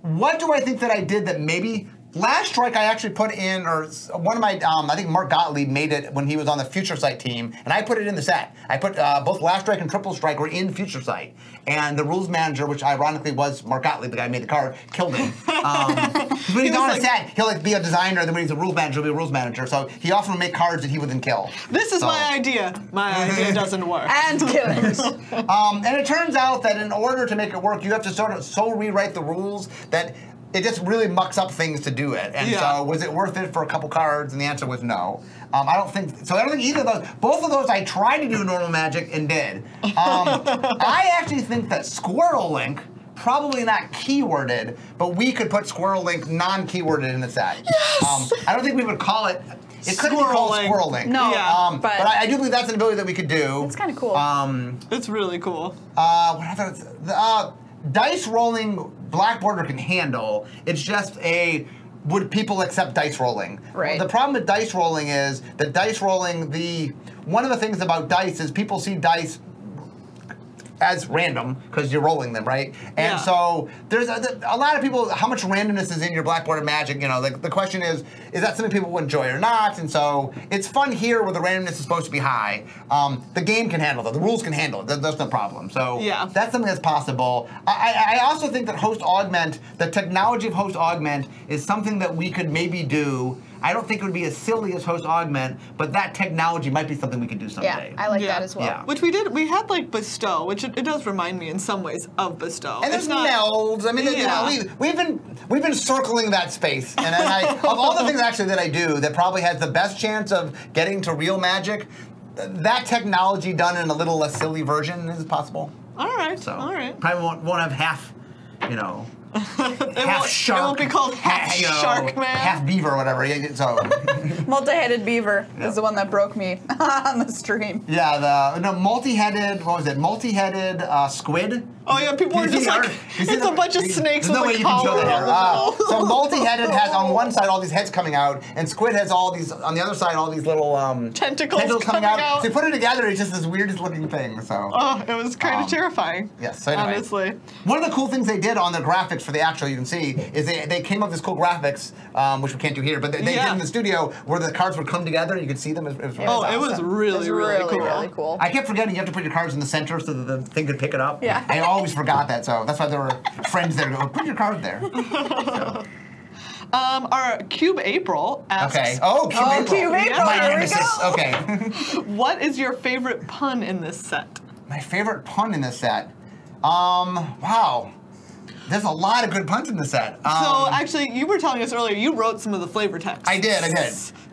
what do I think that I did that maybe... Last Strike I actually put in, or one of my, I think Mark Gottlieb made it when he was on the Future Sight team, and I put it in the set. I put both Last Strike and Triple Strike were in Future Sight. And the rules manager, which ironically was Mark Gottlieb, the guy who made the card, killed him. When he's on a set, he'll like be a designer, then when he's a rules manager, he'll be a rules manager. So he often would make cards that he would then kill. This is my idea. My idea doesn't work. And killers. And it turns out that in order to make it work, you have to sort of so rewrite the rules that it just really mucks up things to do it. And so was it worth it for a couple cards? And the answer was no. I don't think either of those. Both of those I tried to do normal Magic and did. I actually think that Squirrel Link, probably not keyworded, but we could put Squirrel Link non-keyworded in the set. Yes! I don't think we would call it. It couldn't be called Squirrel Link. No, but I do believe that's an ability that we could do. It's kind of cool. It's really cool. What else? Dice rolling, Black Border can handle. It's just would people accept dice rolling? Right. The problem with dice rolling is that dice rolling, one of the things about dice is people see dice as random because you're rolling them, right? And so there's a lot of people, how much randomness is in your Black Border Magic? You know, the question is that something people will enjoy or not? And so it's fun here where the randomness is supposed to be high. The game can handle it. The rules can handle it. That's no problem. So that's something that's possible. I also think that Host Augment, the technology of Host Augment is something that we could maybe do. I don't think it would be as silly as Host Augment, but that technology might be something we could do someday. Yeah, I like that as well. Yeah. Which we did. We had like Bestow, which it does remind me in some ways of Bestow. And there's melds. I mean, you know, we've been circling that space. And of all the things actually that I do that probably has the best chance of getting to real Magic, that technology done in a little less silly version is possible. All right. So all right. probably won't have half, you know. Half shark. It won't be called half shark, man. Half beaver, or whatever. So Multi-headed beaver is the one that broke me on the stream. Yeah, multi-headed. What was it? Multi-headed squid. Oh yeah, people were just like, it's a bunch of snakes with a collar on the So multi-headed has on one side all these heads coming out, and squid has all these on the other side all these little tentacles coming out. So you put it together, it's just this weirdest looking thing. So it was kind of terrifying. Yes. So anyway, honestly, one of the cool things they did on their graphics for the actual, you can see, is they came up with this cool graphics, which we can't do here, but they did in the studio where the cards would come together and you could see them. It was really cool. I kept forgetting you have to put your cards in the center so that the thing could pick it up. Yeah. I always forgot that, so that's why there were friends there to go, put your card there. So. Our Cube April asks. Okay. Oh, Cube April. Cube April. My Here we nemesis. go. Okay. What is your favorite pun in this set? My favorite pun in this set? Wow. There's a lot of good puns in the set. So actually, you were telling us earlier you wrote some of the flavor texts. I did.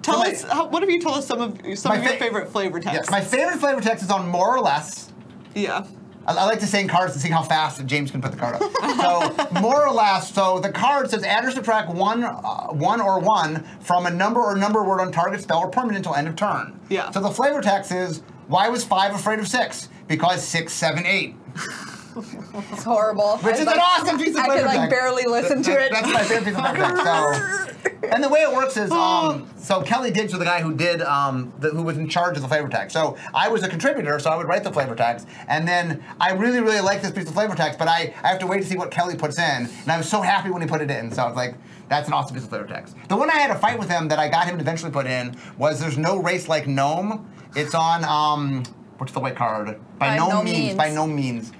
Tell us, what if you tell us some of your favorite flavor texts? Yes, my favorite flavor text is on More or Less. Yeah. I like to say in cards to see how fast James can put the card up. So More or Less. So the card says add or subtract one or one from a number or number word on target spell or permanent until end of turn. Yeah. So the flavor text is why was 5 afraid of 6? Because 6, 7, 8. It's horrible. Which is an awesome piece of flavor text. I could barely listen to it. That's my favorite piece of flavor text. So And the way it works is, so Kelly Diggs was the guy who did, who was in charge of the flavor text. So I was a contributor, so I would write the flavor text, and then I really, really like this piece of flavor text, but I have to wait to see what Kelly puts in, and I was so happy when he put it in. So I was like, that's an awesome piece of flavor text. The one I had a fight with him that I got him to eventually put in was There's No Race Like Gnome. It's on, what's the white card? By no means. By no means.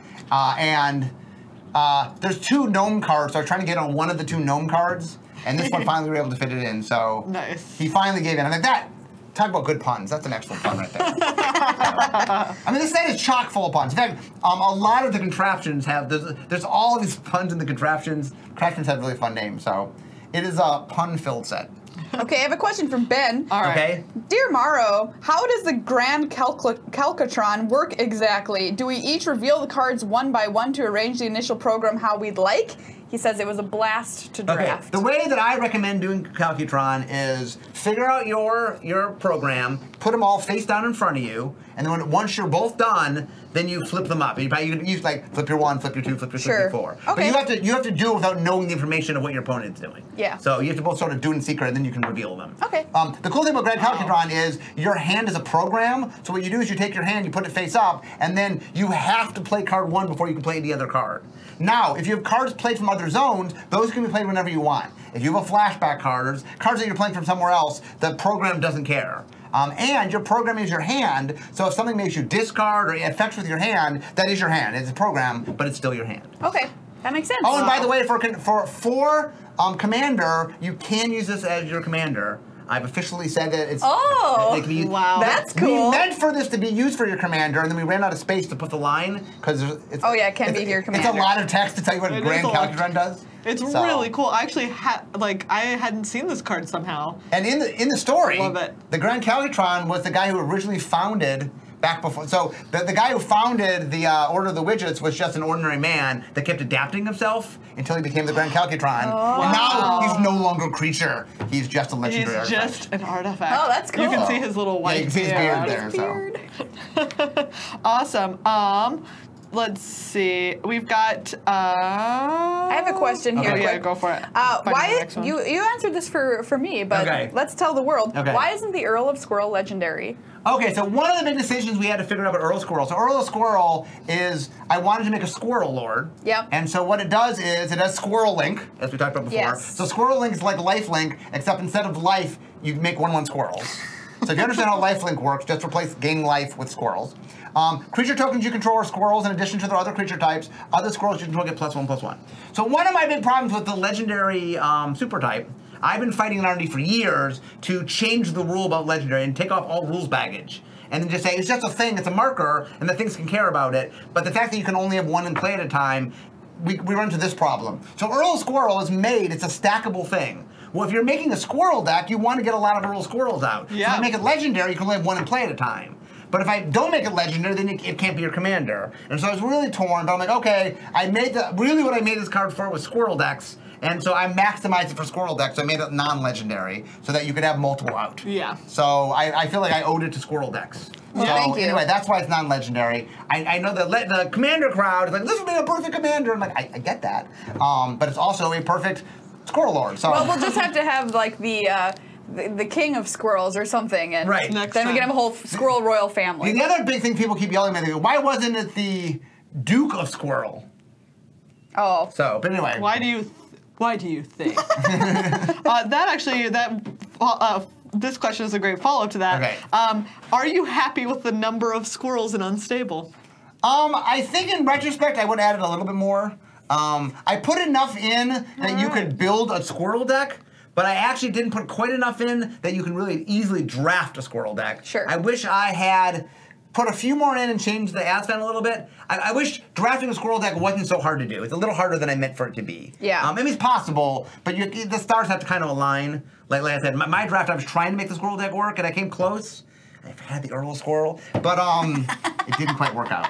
There's 2 gnome cards, so I was trying to get on one of the 2 gnome cards, and this one finally we were able to fit it in, so nice. He finally gave in. I'm like, talk about good puns. That's an excellent pun right there. I mean, this set is chock full of puns. In fact, a lot of the contraptions have, there's all of these puns in the contraptions. Contraptions have really fun names, so it is a pun-filled set. Okay, I have a question from Ben. All right. Okay. Dear Morrow, how does the Grand Calculon work exactly? Do we each reveal the cards one by one to arrange the initial program how we'd like? He says it was a blast to draft. Okay. The way that I recommend doing Calculon is figure out your program, put them all face down in front of you, and then once you're both done, then you flip them up. You use like flip your 1, flip your 2, flip your 3, flip your 4. Okay. But you have to do it without knowing the information of what your opponent's doing. Yeah. So you have to both sort of do it in secret, and then you can reveal them. Okay. The cool thing about Grand Calculon is your hand is a program. So what you do is you take your hand, you put it face up, and then you have to play card 1 before you can play any other card. Now, if you have cards played from other zones, those can be played whenever you want. If you have a flashback card, or cards that you're playing from somewhere else, the program doesn't care. And your program is your hand, so if something makes you discard or affects with your hand, that is your hand. It's a program, but it's still your hand. Okay, that makes sense. Oh, and by the way, for commander, you can use this as your commander. I've officially said that it's. Oh, it can be used. Wow. That's cool. We meant for this to be used for your commander, and then we ran out of space to put the line because it's. Oh yeah, it can be your commander. It's a lot of text to tell you what Grand Calculon does. It's really cool. I actually I hadn't seen this card somehow. And in the story, Love it. The Grand Calculon was the guy who originally founded. Back before, so the guy who founded the Order of the Widgets was just an ordinary man that kept adapting himself until he became the Grand Calculon. Oh. And now he's no longer a creature; he's just a legendary artifact. He's just an artifact. Oh, that's cool. You can see his little white you can see his beard there. Beard. Awesome. Let's see. We've got. I have a question here. Okay, yeah, go for it. Why you answered this for me, but let's tell the world. Okay. Why isn't the Earl of Squirrel legendary? Okay, so one of the big decisions we had to figure out about Earl of Squirrel. So Earl of Squirrel is, I wanted to make a Squirrel Lord. Yep. And so what it does is, it has Squirrel Link, as we talked about before. Yes. So Squirrel Link is like Life Link, except instead of life, you make 1/1 squirrels. So if you understand how Life Link works, just replace gaining life with squirrels. Creature tokens you control are squirrels in addition to their other creature types. Other squirrels you control get +1/+1. So one of my big problems with the legendary super type, I've been fighting in R&D for years to change the rule about legendary and take off all rules baggage. And then just say, it's just a thing, it's a marker, and the things can care about it. But the fact that you can only have one in play at a time, we run into this problem. So Earl Squirrel is made, it's a stackable thing. Well, if you're making a squirrel deck, you want to get a lot of Earl Squirrels out. Yeah. So if I make it legendary, you can only have one in play at a time. But if I don't make it legendary, then it can't be your commander. And so I was really torn, but I'm like, okay, really what I made this card for was squirrel decks. And so I maximized it for squirrel decks, so I made it non-legendary, so that you could have multiple out. Yeah. So I feel like I owed it to squirrel decks. Well, so thank you. Anyway, that's why it's non-legendary. I know the commander crowd is like, this would be a perfect commander. I'm like, I get that. But it's also a perfect squirrel lord. So. Well, we'll just have to have like the king of squirrels or something, and right. Next then we time. can have a whole squirrel royal family. The other big thing people keep yelling at me, they go, why wasn't it the Duke of Squirrel? Oh. So, but anyway. Why do you think? This question is a great follow-up to that. Okay. Are you happy with the number of squirrels in Unstable? I think in retrospect I would have added a little bit more. I put enough in that you could build a squirrel deck, but I actually didn't put quite enough in that you can really easily draft a squirrel deck. Sure. I wish I had put a few more in and changed the ad spend a little bit. I wish drafting a squirrel deck wasn't so hard to do. It's a little harder than I meant for it to be. Yeah. I mean, it's possible, but the stars have to kind of align. Like I said, my draft, I was trying to make the squirrel deck work, and I came close. I had the Earl Squirrel, but it didn't quite work out.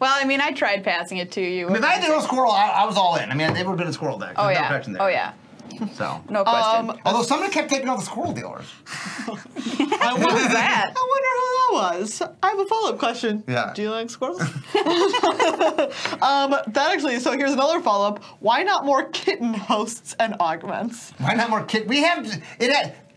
Well, I mean, I tried passing it to you. I mean, if I had the Earl Squirrel, I was all in. I mean, it would have been a squirrel deck. Oh There's no yeah. question there. Oh yeah. So. No question. Although somebody kept taking all the squirrel dealers. What was that? I wonder who that was. I have a follow-up question. Yeah. Do you like squirrels? That actually, so here's another follow-up. Why not more kitten hosts and augments? Why not more kitten? We have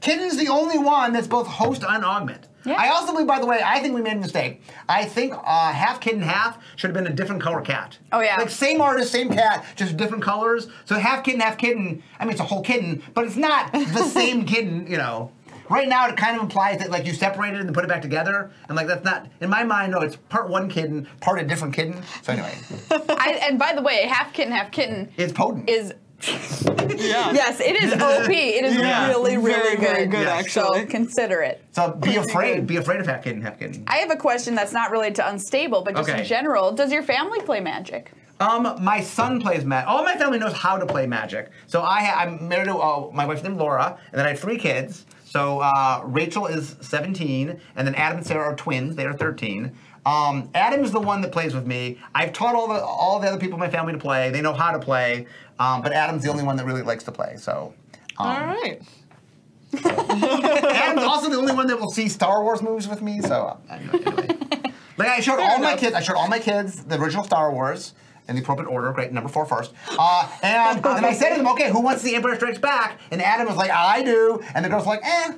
Kitten's the only one that's both host and augment. Yeah. I also believe, by the way, I think we made a mistake. I think half kitten, half should have been a different color cat. Oh, yeah. Like same artist, same cat, just different colors. So half kitten, half kitten. I mean, it's a whole kitten, but it's not the same kitten, you know. Right now, it kind of implies that like you separate it and put it back together, and like that's not in my mind. No, it's part one kitten, part a different kitten. So anyway, And by the way, half kitten it's potent. is. Yeah. Yes, it is OP. It is really, really very good. good, Yeah. actually. So consider it. So be afraid. Be afraid of half kitten, half kitten. I have a question that's not related to Unstable, but just Okay. in general. Does your family play Magic? My son plays Magic. All my family knows how to play Magic. So I'm married to my wife's named Laura, and then I have 3 kids. So Rachel is 17, and then Adam and Sarah are twins. They are 13. Adam is the one that plays with me. I've taught all the other people in my family to play. They know how to play, but Adam's the only one that really likes to play. So. All right. Adam's also the only one that will see Star Wars movies with me. So anyway. Like I showed all my kids. I showed all my kids the original Star Wars. In the appropriate order, great, number 4 first. And then I said to them, okay, who wants the Empire Strikes Back? And Adam was like, I do. And the girl's like, eh.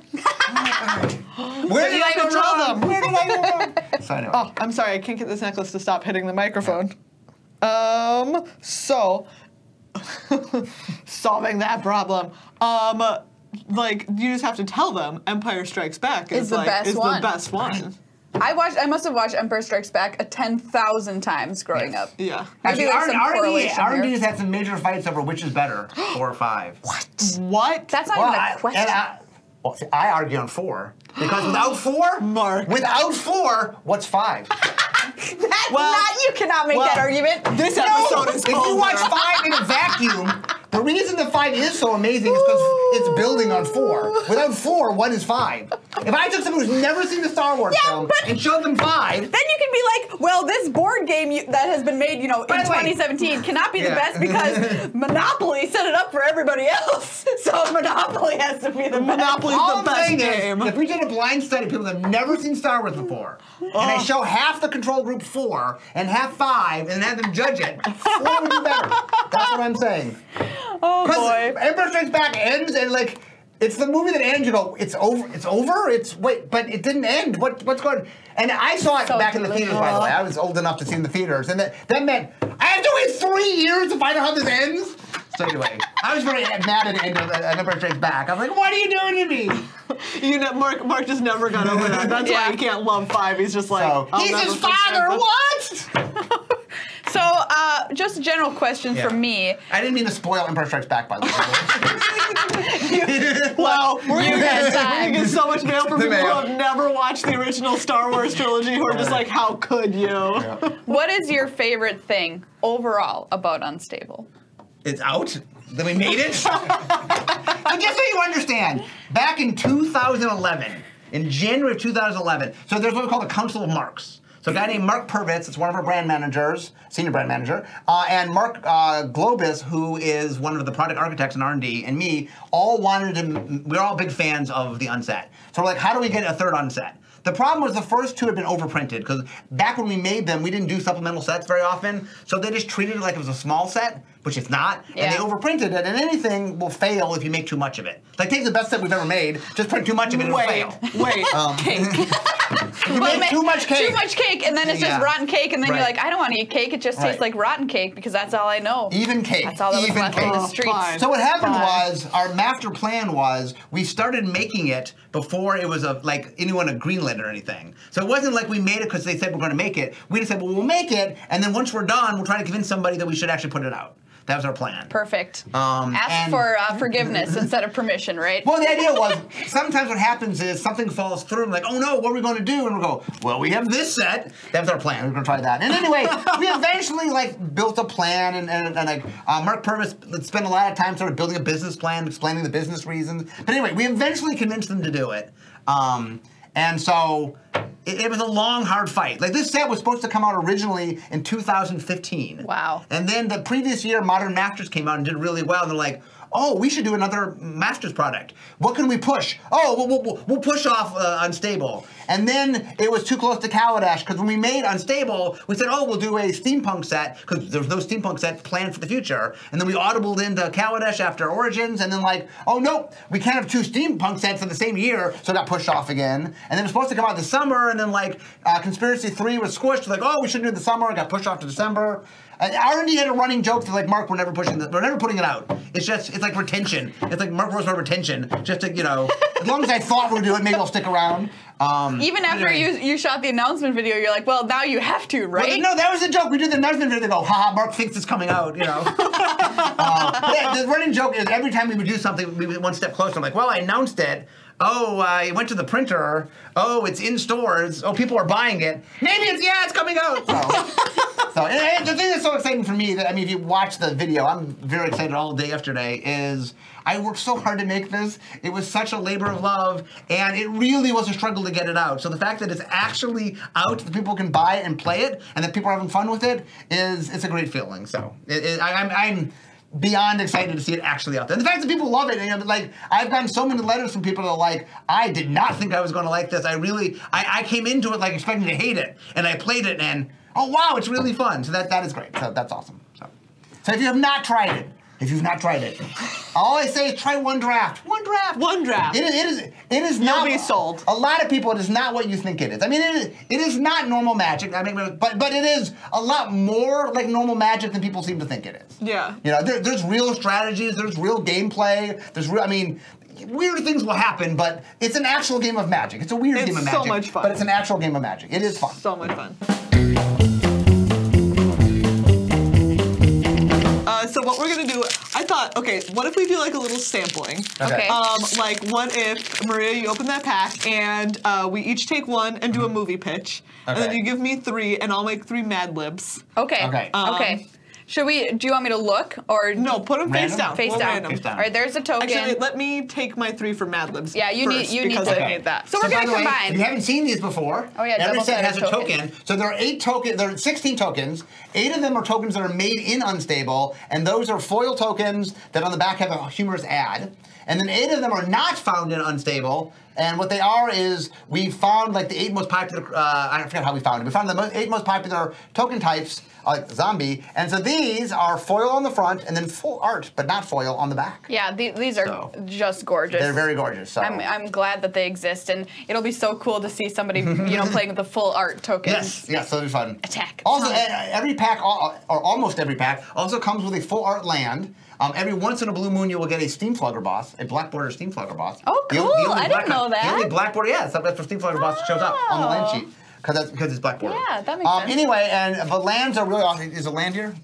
Where did I go wrong? Where did I go wrong? So anyway. Oh, I'm sorry, I can't get this necklace to stop hitting the microphone. So, solving that problem. Like, you just have to tell them Empire Strikes Back is the best one. the best one. I must have watched Empire Strikes Back 10,000 times growing up. Yeah. Actually, Maybe there's some correlation R&D here. has had some major fights over which is better, 4 or 5. What? That's not even a question. Well, see, I argue on 4. Because without 4, Mark. Without 4, what's 5? That's not, you cannot make that argument. This episode is If you over. watch 5 in a vacuum, the reason that 5 is so amazing is because it's building on 4. Without 4, 1 is 5. If I took someone who's never seen the Star Wars film and showed them 5, Then you can be like, well, this board game that has been made, in By the way- 2017 cannot be the Yeah. best because Monopoly set it up for everybody else. So Monopoly has to be the best. Monopoly's all the I'm best saying game. is, if we did a blind study of people that have never seen Star Wars before, and I show half the control group 4 and half 5, and have them judge it, 4 would be better. That's what I'm saying. Oh boy. Empire Strikes Back ends and like it's the movie that ends. You go, it's over. It's over. Wait, but it didn't end. What's going? And I saw it So back in the theaters. By the way, I was old enough to see it in the theaters, and that meant I have to wait 3 years to find out how this ends. So anyway, I was very mad at the end of Empire Strikes Back. I was like, what are you doing to me? Mark just never got over that. That's why he can't love 5. He's just like, So, I'll he's never his fix father. it. What? So, just a general question Yeah. from me. I didn't mean to spoil Empire Strikes Back, by the way. Wow, we're You gonna had time. get so much mail from The people mail. who have never watched the original Star Wars trilogy who are just like, how could you? What is your favorite thing overall about Unstable? It's out. Then we made it. But just so you understand, back in 2011, in January of 2011, so there's what we call the Council of Marks. So a guy named Mark Purvitz, it's one of our brand managers, senior brand manager, and Mark Globus, who is one of the product architects in R&D, and me, all wanted to, we're all big fans of the unset. So we're like, how do we get a third unset? The problem was the first 2 had been overprinted, because back when we made them, we didn't do supplemental sets very often, so they just treated it like it was a small set, which it's not, and they overprinted it, and anything will fail if you make too much of it. Like, take the best set we've ever made, just print too much of it, it'll fail. Wait. Cake. You make too much cake. Too much cake, and then it's just Yeah. rotten cake, and then Right. you're like, I don't want to eat cake. It just tastes Right. like rotten cake because that's all I know. Even cake. That's all that was Even left cake. on the streets. fine. So what happened Fine. was, our master plan was, we started making it before it was like anyone had greenlit or anything. So it wasn't like we made it because they said we're going to make it. We just said, well, we'll make it, and then once we're done, we'll try to convince somebody that we should actually put it out. That was our plan. Perfect. and- Ask for forgiveness instead of permission, right? Well, the idea was, sometimes what happens is something falls through, and like, oh no, what are we going to do? And we'll go, well, we have this set. That was our plan. We were going to try that. And anyway, we eventually built a plan, and Mark Purvis spent a lot of time sort of building a business plan, explaining the business reasons. But anyway, we eventually convinced them to do it. And so it was a long, hard fight. Like, this set was supposed to come out originally in 2015. Wow. And then the previous year, Modern Masters came out and did really well. And they're like, oh, we should do another Masters product. What can we push? Oh, we'll push off Unstable. And then it was too close to Kaladesh, because when we made Unstable, we said, oh, we'll do a steampunk set, because there was no steampunk set planned for the future. And then we audibled into Kaladesh after Origins, and then like, oh, nope, we can't have two steampunk sets in the same year, so it got pushed off again. And then it was supposed to come out this summer, and then like Conspiracy 3 was squished, like, oh, we shouldn't do it this summer, it got pushed off to December. R&D had a running joke to like, Mark, we're never putting it out. It's like retention. It's like Mark Rosewater retention. Just to, as long as I thought we'd do it, maybe I'll stick around. Even after you shot the announcement video, you're like, well, now you have to, right? Well, no, that was a joke. We did the announcement video. They go, haha, Mark thinks it's coming out, Yeah, the running joke is every time we would do something, we went one step closer. I'm like, well, I announced it. Oh, I went to the printer. Oh, it's in stores. Oh, people are buying it. Maybe it's coming out. So and the thing that's so exciting for me, that if you watch the video, I'm very excited all day yesterday, is I worked so hard to make this. It was such a labor of love, and it really was a struggle to get it out. So the fact that it's actually out, that people can buy it and play it, and that people are having fun with it, it's a great feeling. So I'm beyond excited to see it actually out there. And the fact that people love it, I've gotten so many letters from people that are like, I did not think I was going to like this. I came into it like expecting to hate it, and I played it, and oh wow, it's really fun. So that is great. So that's awesome. So if you have not tried it, all I say is try one draft. One draft. One draft. It is not. You'll be sold. A lot of people, it is not what you think it is. It is not normal Magic. But it is a lot more like normal Magic than people seem to think it is. Yeah. There's real strategies. There's real gameplay. Weird things will happen, but it's an actual game of Magic. It's a weird game of Magic. It's so much fun. But it's an actual game of Magic. It is fun. So much fun. So what we're gonna do, I thought, okay, what if we do like a little sampling? Okay. Like what if, Maria, you open that pack and we each take one and do a movie pitch. Okay. And then you give me 3 and I'll make 3 Mad Libs. Okay. Okay. Okay. Do you want me to look or No, put them face Random? down. face We'll down? random. Face down. All right, there's a token. Actually, let me take my 3 for Mad Libs. Yeah, you first, need because to. I need that. So we're by gonna the way, combine. if you haven't seen these before, Oh, yeah, every set has a double-sided token. So there are 8 tokens. There are 16 tokens. 8 of them are tokens that are made in Unstable, and those are foil tokens that on the back have a humorous ad. And then 8 of them are not found in Unstable. And what they are is we found like the 8 most popular. I forget how we found it. We found the 8 most popular token types, like zombie. And so these are foil on the front and then full art, but not foil on the back. Yeah, these are just gorgeous. They're very gorgeous. So. I'm glad that they exist, and it'll be so cool to see somebody playing with the full art tokens. Yes, that'll be fun. Attack. Also, every pack, or almost every pack, also comes with a full art land. Every once in a blue moon, you will get a Steamflugger boss, a black border Steamflugger boss. Oh, cool! I didn't know that. The only black border, that's for Steamflugger boss that shows up on the land sheet. Because it's black border. Yeah, that makes sense. Anyway, and the lands are really awesome. Is a land here?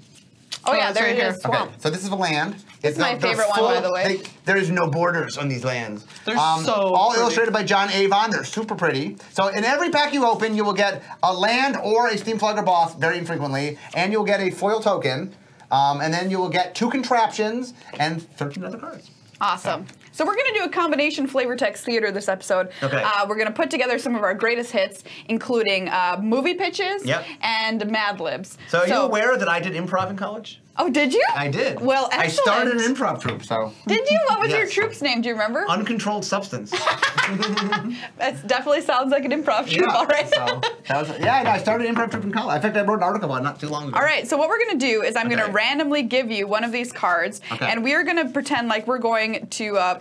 Oh yeah, it's there right it here. is. Swamp. Okay, so this is a land. It's my favorite one, by the way. There is no borders on these lands. They're so all pretty. illustrated by John Avon. They're super pretty. So in every pack you open, you will get a land or a Steamflugger boss, very infrequently, and you'll get a foil token, and then you will get 2 contraptions and 13 other cards. Awesome. So we're going to do a combination flavor text theater this episode. Okay. We're going to put together some of our greatest hits, including movie pitches and Mad Libs. So are you aware that I did improv in college? Oh, did you? I did. Well, excellent. I started an improv troupe, so. Did you? What was your Yes. troupe's name? Do you remember? Uncontrolled Substance. That definitely sounds like an improv troupe, all right? So I started an improv troupe in college. In fact, I wrote an article about it not too long ago. All right, so what we're going to do is I'm going to Okay. randomly give you one of these cards, and we are going to pretend like we're going to,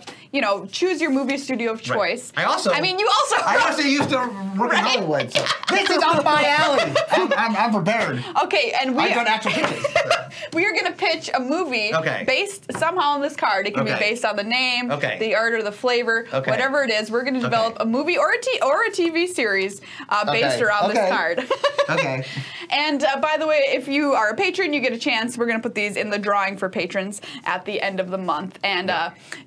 choose your movie studio of choice. I also used to work in Hollywood, so this is up my alley. I'm prepared. Okay, and I've done actual pitches. we are going to pitch a movie based somehow on this card. It can be based on the name, the art, or the flavor, whatever it is. We're going to develop a movie or a TV series based around this card. Okay. And by the way, if you are a patron, you get a chance. We're going to put these in the drawing for patrons at the end of the month. And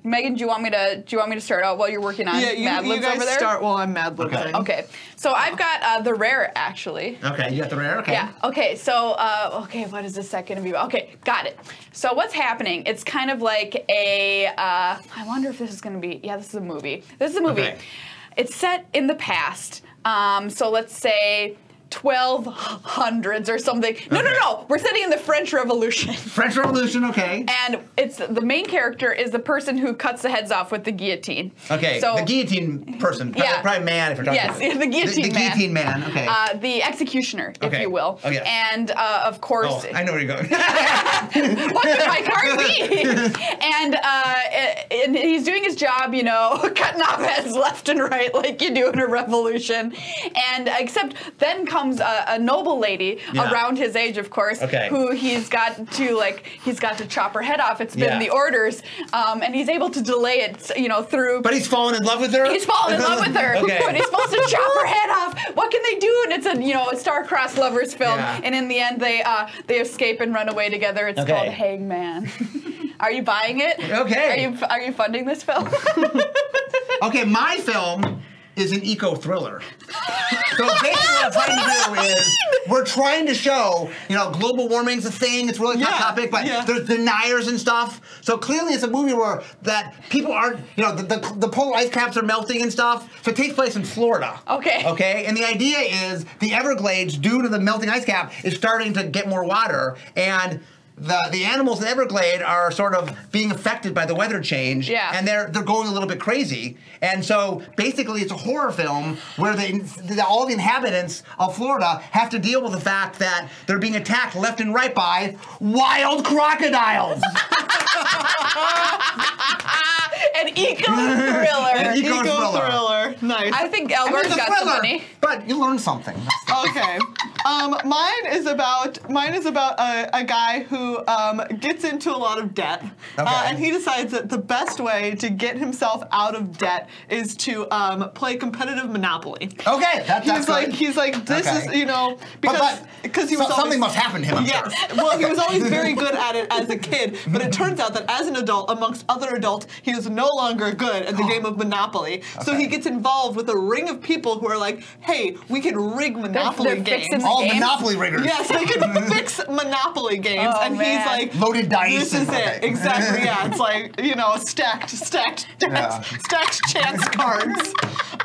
Megan, do you want me to start out while you're working on Mad Libs guys over there? start while I'm Mad Libs. Okay. So I've got the rare actually. Okay, you got the rare. Okay. Yeah. Okay. So what is this set going to be? Okay, got it. So what's happening? It's kind of like a. I wonder if this is going to be. Yeah, this is a movie. This is a movie. Okay. It's set in the past. So let's say 1200s or something. No. We're setting in the French Revolution. French Revolution, okay. And it's the main character is the person who cuts the heads off with the guillotine. Okay, So, the guillotine person. Yeah. Probably man if you're talking Yes, about the guillotine man. The guillotine man, okay. the executioner, if Okay. you will. Oh, yeah. And of course, oh, I know where you're going. what could my card be? and he's doing his job, you know, cutting off heads left and right like you do in a revolution. And except then comes a noble lady around his age, of course, who he's got to chop her head off. It's been the orders, and he's able to delay it, you know, through. But he's fallen in love with her. He's fallen in love with her. Okay. But he's supposed to chop her head off. What can they do? And it's a star-crossed lovers film. Yeah. And in the end, they escape and run away together. It's called Hangman. Are you buying it? Okay. Are you funding this film? Okay, my film is an eco-thriller. So basically what I'm trying to do is we're trying to show, you know, global warming's a thing, it's really a hot topic, but there's deniers and stuff. So clearly it's a movie where that people aren't, you know, the polar ice caps are melting and stuff. So it takes place in Florida. Okay. Okay? And the idea is the Everglades, due to the melting ice cap, is starting to get more water, and the animals in Everglade are sort of being affected by the weather change, and they're going a little bit crazy. And so basically it's a horror film where all the inhabitants of Florida have to deal with the fact that they're being attacked left and right by wild crocodiles. An eco-thriller. An eco-thriller. Nice. I think Al Gore's got some money. But you learn something. Okay. Mine is about a guy who gets into a lot of debt, and he decides that the best way to get himself out of debt is to play competitive Monopoly. Okay, that's good. He's like this is, you know, because he was something must happen to him. I'm sure. Well, he was always very good at it as a kid, but it turns out that as an adult, amongst other adults, he was no longer good at the game of Monopoly. So he gets involved with a ring of people who are like, hey, we can rig Monopoly games. All Monopoly riggers. Yes, they can fix Monopoly games, and he's like, loaded dice. This is it, exactly. Yeah, it's like, you know, stacked chance cards,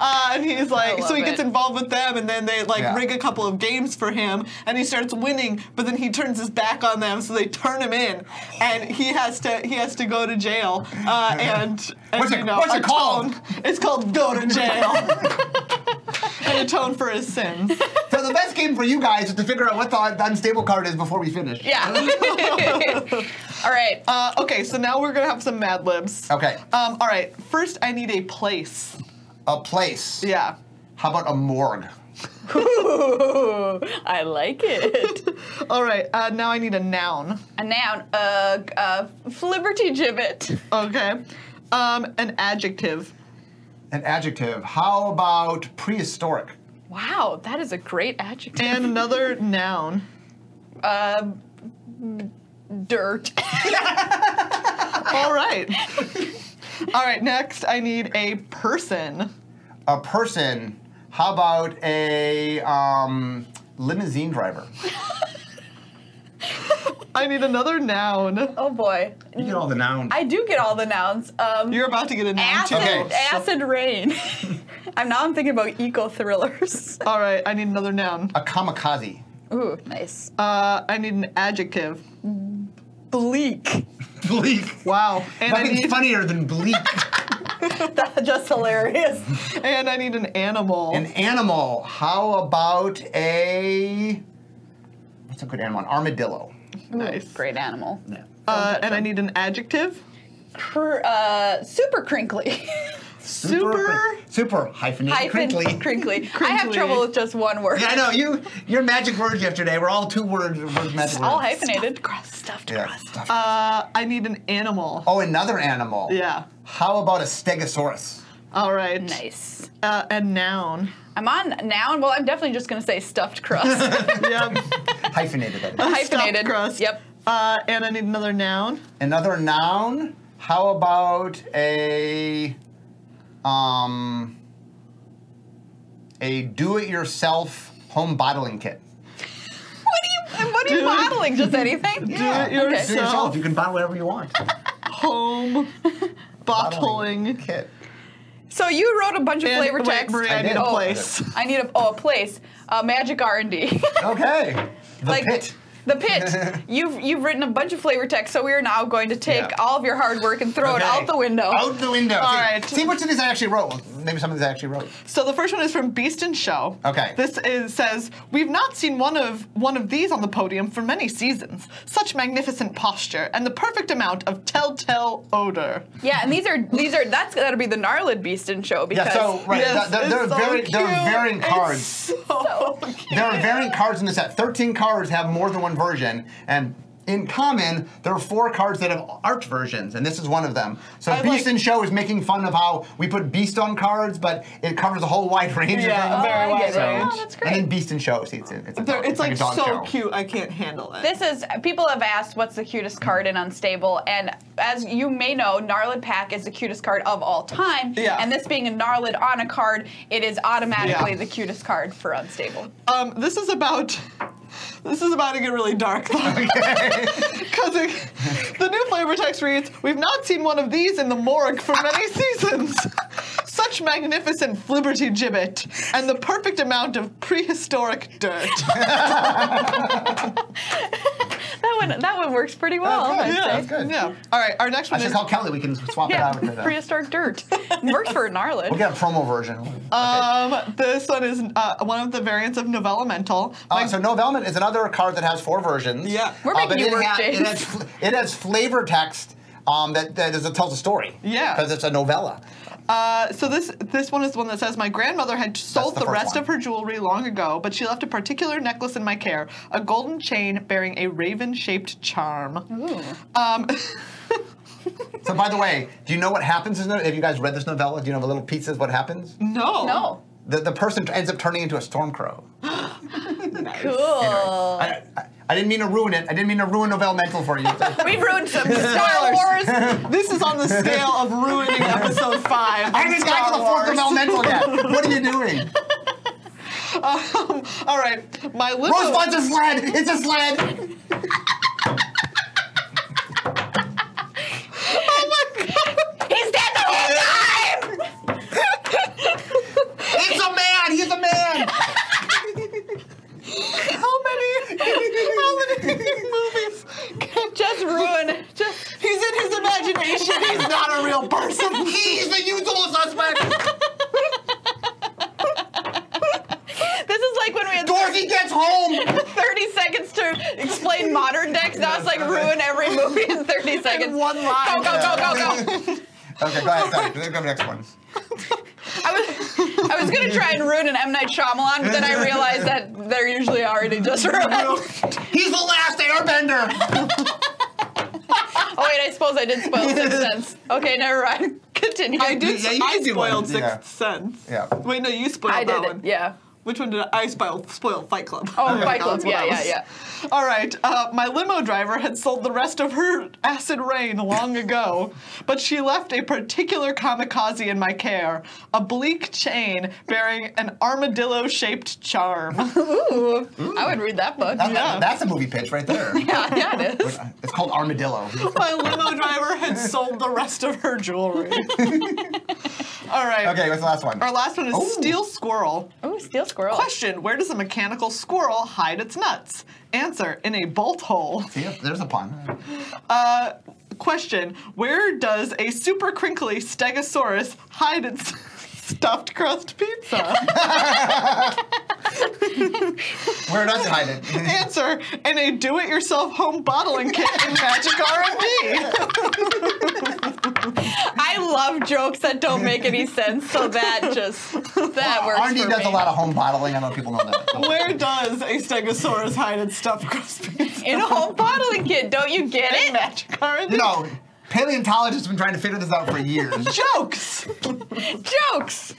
and he's like, so he gets involved with them, and then they rig a couple of games for him, and he starts winning, but then he turns his back on them, so they turn him in, and he has to go to jail, and what's it called? It's called Go to Jail. And atone for his sins. So the best game for you guys is to figure out what the unstable card is before we finish. Yeah. All right. Okay, so now we're gonna have some Mad Libs. Okay. All right. First, I need a place. A place. Yeah. How about a morgue? Ooh, I like it. All right. Now I need a noun. A noun. Flibberty gibbet. Okay. An adjective. An adjective. How about prehistoric? Wow, that is a great adjective. And another noun. Dirt. All right. All right, next I need a person. A person. How about a limousine driver? I need another noun. Oh boy. You get all the nouns. I do get all the nouns. You're about to get a noun acid, too. acid rain. I'm thinking about eco-thrillers. All right, I need another noun. A kamikaze. Ooh, nice. I need an adjective. Bleak. Bleak. Wow. And Nothing's funnier than bleak. That's just hilarious. And I need an animal. An animal. How about what's a good animal? An armadillo. Nice. Great animal. Yeah. And I need an adjective. Super crinkly. Super hyphenated crinkly. I have trouble with just one word. Yeah, I know. Your magic words yesterday were all 2 words magic words. All hyphenated. Stuffed Yeah, crust. stuffed. I need an animal. Oh, another animal. Yeah. How about a stegosaurus? All right. Nice. A noun. I'm on noun. Well, I'm definitely just going to say stuffed crust. Yep. Hyphenated, that is. Hyphenated. Stuffed crust. Yep. And I need another noun. Another noun. How about a do-it-yourself home bottling kit? What are you modeling? Just anything? Yeah. Do it yourself. You can bottle whatever you want. Home bottling kit. So you wrote a bunch of And flavor wait, text. Maria, I I need did. a place. I need a place. Magic R&D. Okay. The pit. The pit. You've written a bunch of flavor text, so we are now going to take all of your hard work and throw it Okay. out the window. Out the window. All see, right. See which of these I actually wrote. Maybe some of these I actually wrote. So the first one is from Beast and Show. Okay. This says, we've not seen one of these on the podium for many seasons. Such magnificent posture and the perfect amount of telltale odor. Yeah, and that's got to be the Gnarly Beast in show because Yeah, so right, Yes, there it's so are cute. variant cards. So cute. There are variant cards in the set. 13 cards have more than one version, and in common, there are 4 cards that have art versions, and this is one of them. So I Beast like- and Show is making fun of how we put Beast on cards, but it covers a whole wide range Yeah, of things. very I get wide it. range. Oh, that's great. And then Beast and Show, see, it's It's like like a dog so show. cute, I can't handle it. This is, people have asked what's the cutest card in Unstable, and as you may know, Gnarlid Pack is the cutest card of all time. Yeah. And this being a Gnarlid on a card, it is automatically Yeah. the cutest card for Unstable. This is about to get really dark though. Because the new flavor text reads, we've not seen one of these in the morgue for many seasons. Such magnificent flibberty gibbet and the perfect amount of prehistoric dirt. That one works pretty well. That's I'd good. say. That's good. Yeah. All right, our next I one should is call Kelly. We can swap it Yeah, out. With prehistoric dirt. Works for Gnarlid. We'll get a promo version. this one is one of the variants of Novellemental. So Novelment is another card that has 4 versions. Yeah. We're making but you work, James. It has flavor text that tells a story. Yeah. Because it's a novella. So this one is the one that says, my grandmother had sold the the first rest one. of her jewelry long ago, but she left a particular necklace in my care, a golden chain bearing a raven-shaped charm. Ooh. So by the way, do you know what happens in it? Have you guys read this novella? Do you know the little pieces what happens? No. No. The person ends up turning into a storm crow. Cool. I didn't mean to ruin it. I didn't mean to ruin Novellemental for you. We've ruined some Star Wars. This is on the scale of ruining episode 5. I haven't got to the 4th Novellemental yet. What are you doing? All right, my limo. Rosebud's a sled. It's a sled. He's dead the whole time! It's a man. He's a man. How many movies? Just ruin. He's in his imagination. He's not a real person. He's the usual suspect. This is like when we had Dorothy gets home. 30 seconds to explain modern decks. Now it's like ruin every movie in 30 seconds. In one line. Go. Okay, go ahead. Sorry. Go to the next one. I was gonna try and ruin an M. Night Shyamalan, but then I realized that they're usually already just ruined. He's the last airbender. Oh wait, I suppose I did spoil Sixth Sense. Okay, never mind. Continue. I did. Yeah, you I can do spoiled one. Sixth Yeah. Sense. Yeah. Wait, no, you spoiled I that did one. it. Yeah. Which one did I spoil Fight Club? Oh, Fight Club. That's what I was- Yeah. All right, my limo driver had sold the rest of her acid rain long ago, but she left a particular kamikaze in my care, a bleak chain bearing an armadillo-shaped charm. Ooh, I would read that book. That's a movie pitch right there. Yeah, it is. It's called Armadillo. My limo driver had sold the rest of her jewelry. All right. Okay, what's the last one? Our last one is Ooh. Steel Squirrel. Ooh, Steel Squirrel. Question, where does a mechanical squirrel hide its nuts? Answer, in a bolt hole. See, there's a pun. Question, where does a super crinkly Stegosaurus hide its stuffed crust pizza? Where does it hide it? Answer, in a do-it-yourself home bottling kit in Magic R&D. I love jokes that don't make any sense, so that works R&D for does me. a lot of home bottling. I don't know if people know that. So. Where does a Stegosaurus hide its stuffed crust pizza? In a home bottling kit, don't you get In it? Magic R&D. You know, paleontologists have been trying to figure this out for years. Jokes. Jokes.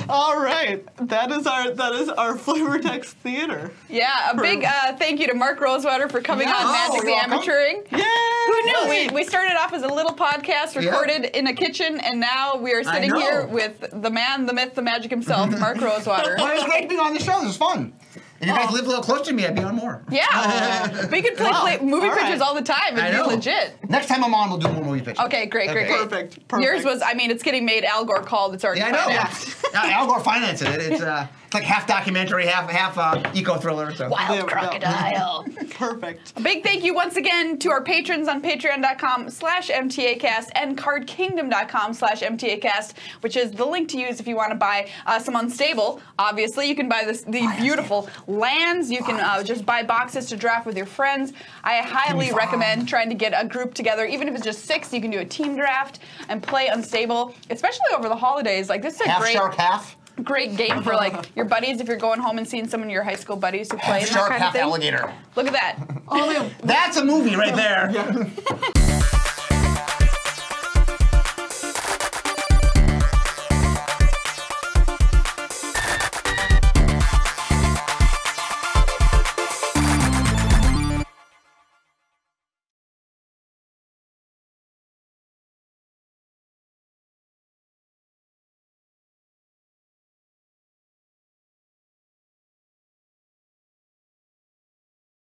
All right, that is our flavor text theater. Yeah, a big thank you to Mark Rosewater for coming Yeah. on Magic the you're welcome. Amateuring. Yay! Who knew? We started off as a little podcast recorded in a kitchen, and now we are sitting know. here with the man, the myth, the magic himself, Mark Rosewater. Well, it was great being on the show. This was fun. If you guys live a little close to me, I'd be on more. Yeah. We could play movie All right. pictures all the time. It'd be legit. Next time I'm on, we'll do more movie pictures. Okay, great. Perfect. Yours was, I mean, it's getting made. Al Gore called. It's already Yeah, I know. financed. Al Gore finances it. It's like half documentary, half eco thriller. So. Wild crocodile. Perfect. A big thank you once again to our patrons on patreon.com/MTAcast and cardkingdom.com/MTAcast, which is the link to use if you want to buy some Unstable. Obviously, you can buy the beautiful lands. You can just buy boxes to draft with your friends. I highly recommend trying to get a group together, even if it's just 6. You can do a team draft and play Unstable, especially over the holidays. Like, this is a Half shark, half? great game for like your buddies if you're going home and seeing some of your high school buddies who play Half and that shark, kind half of thing. alligator. Look at that. Oh, man. That's a movie right there.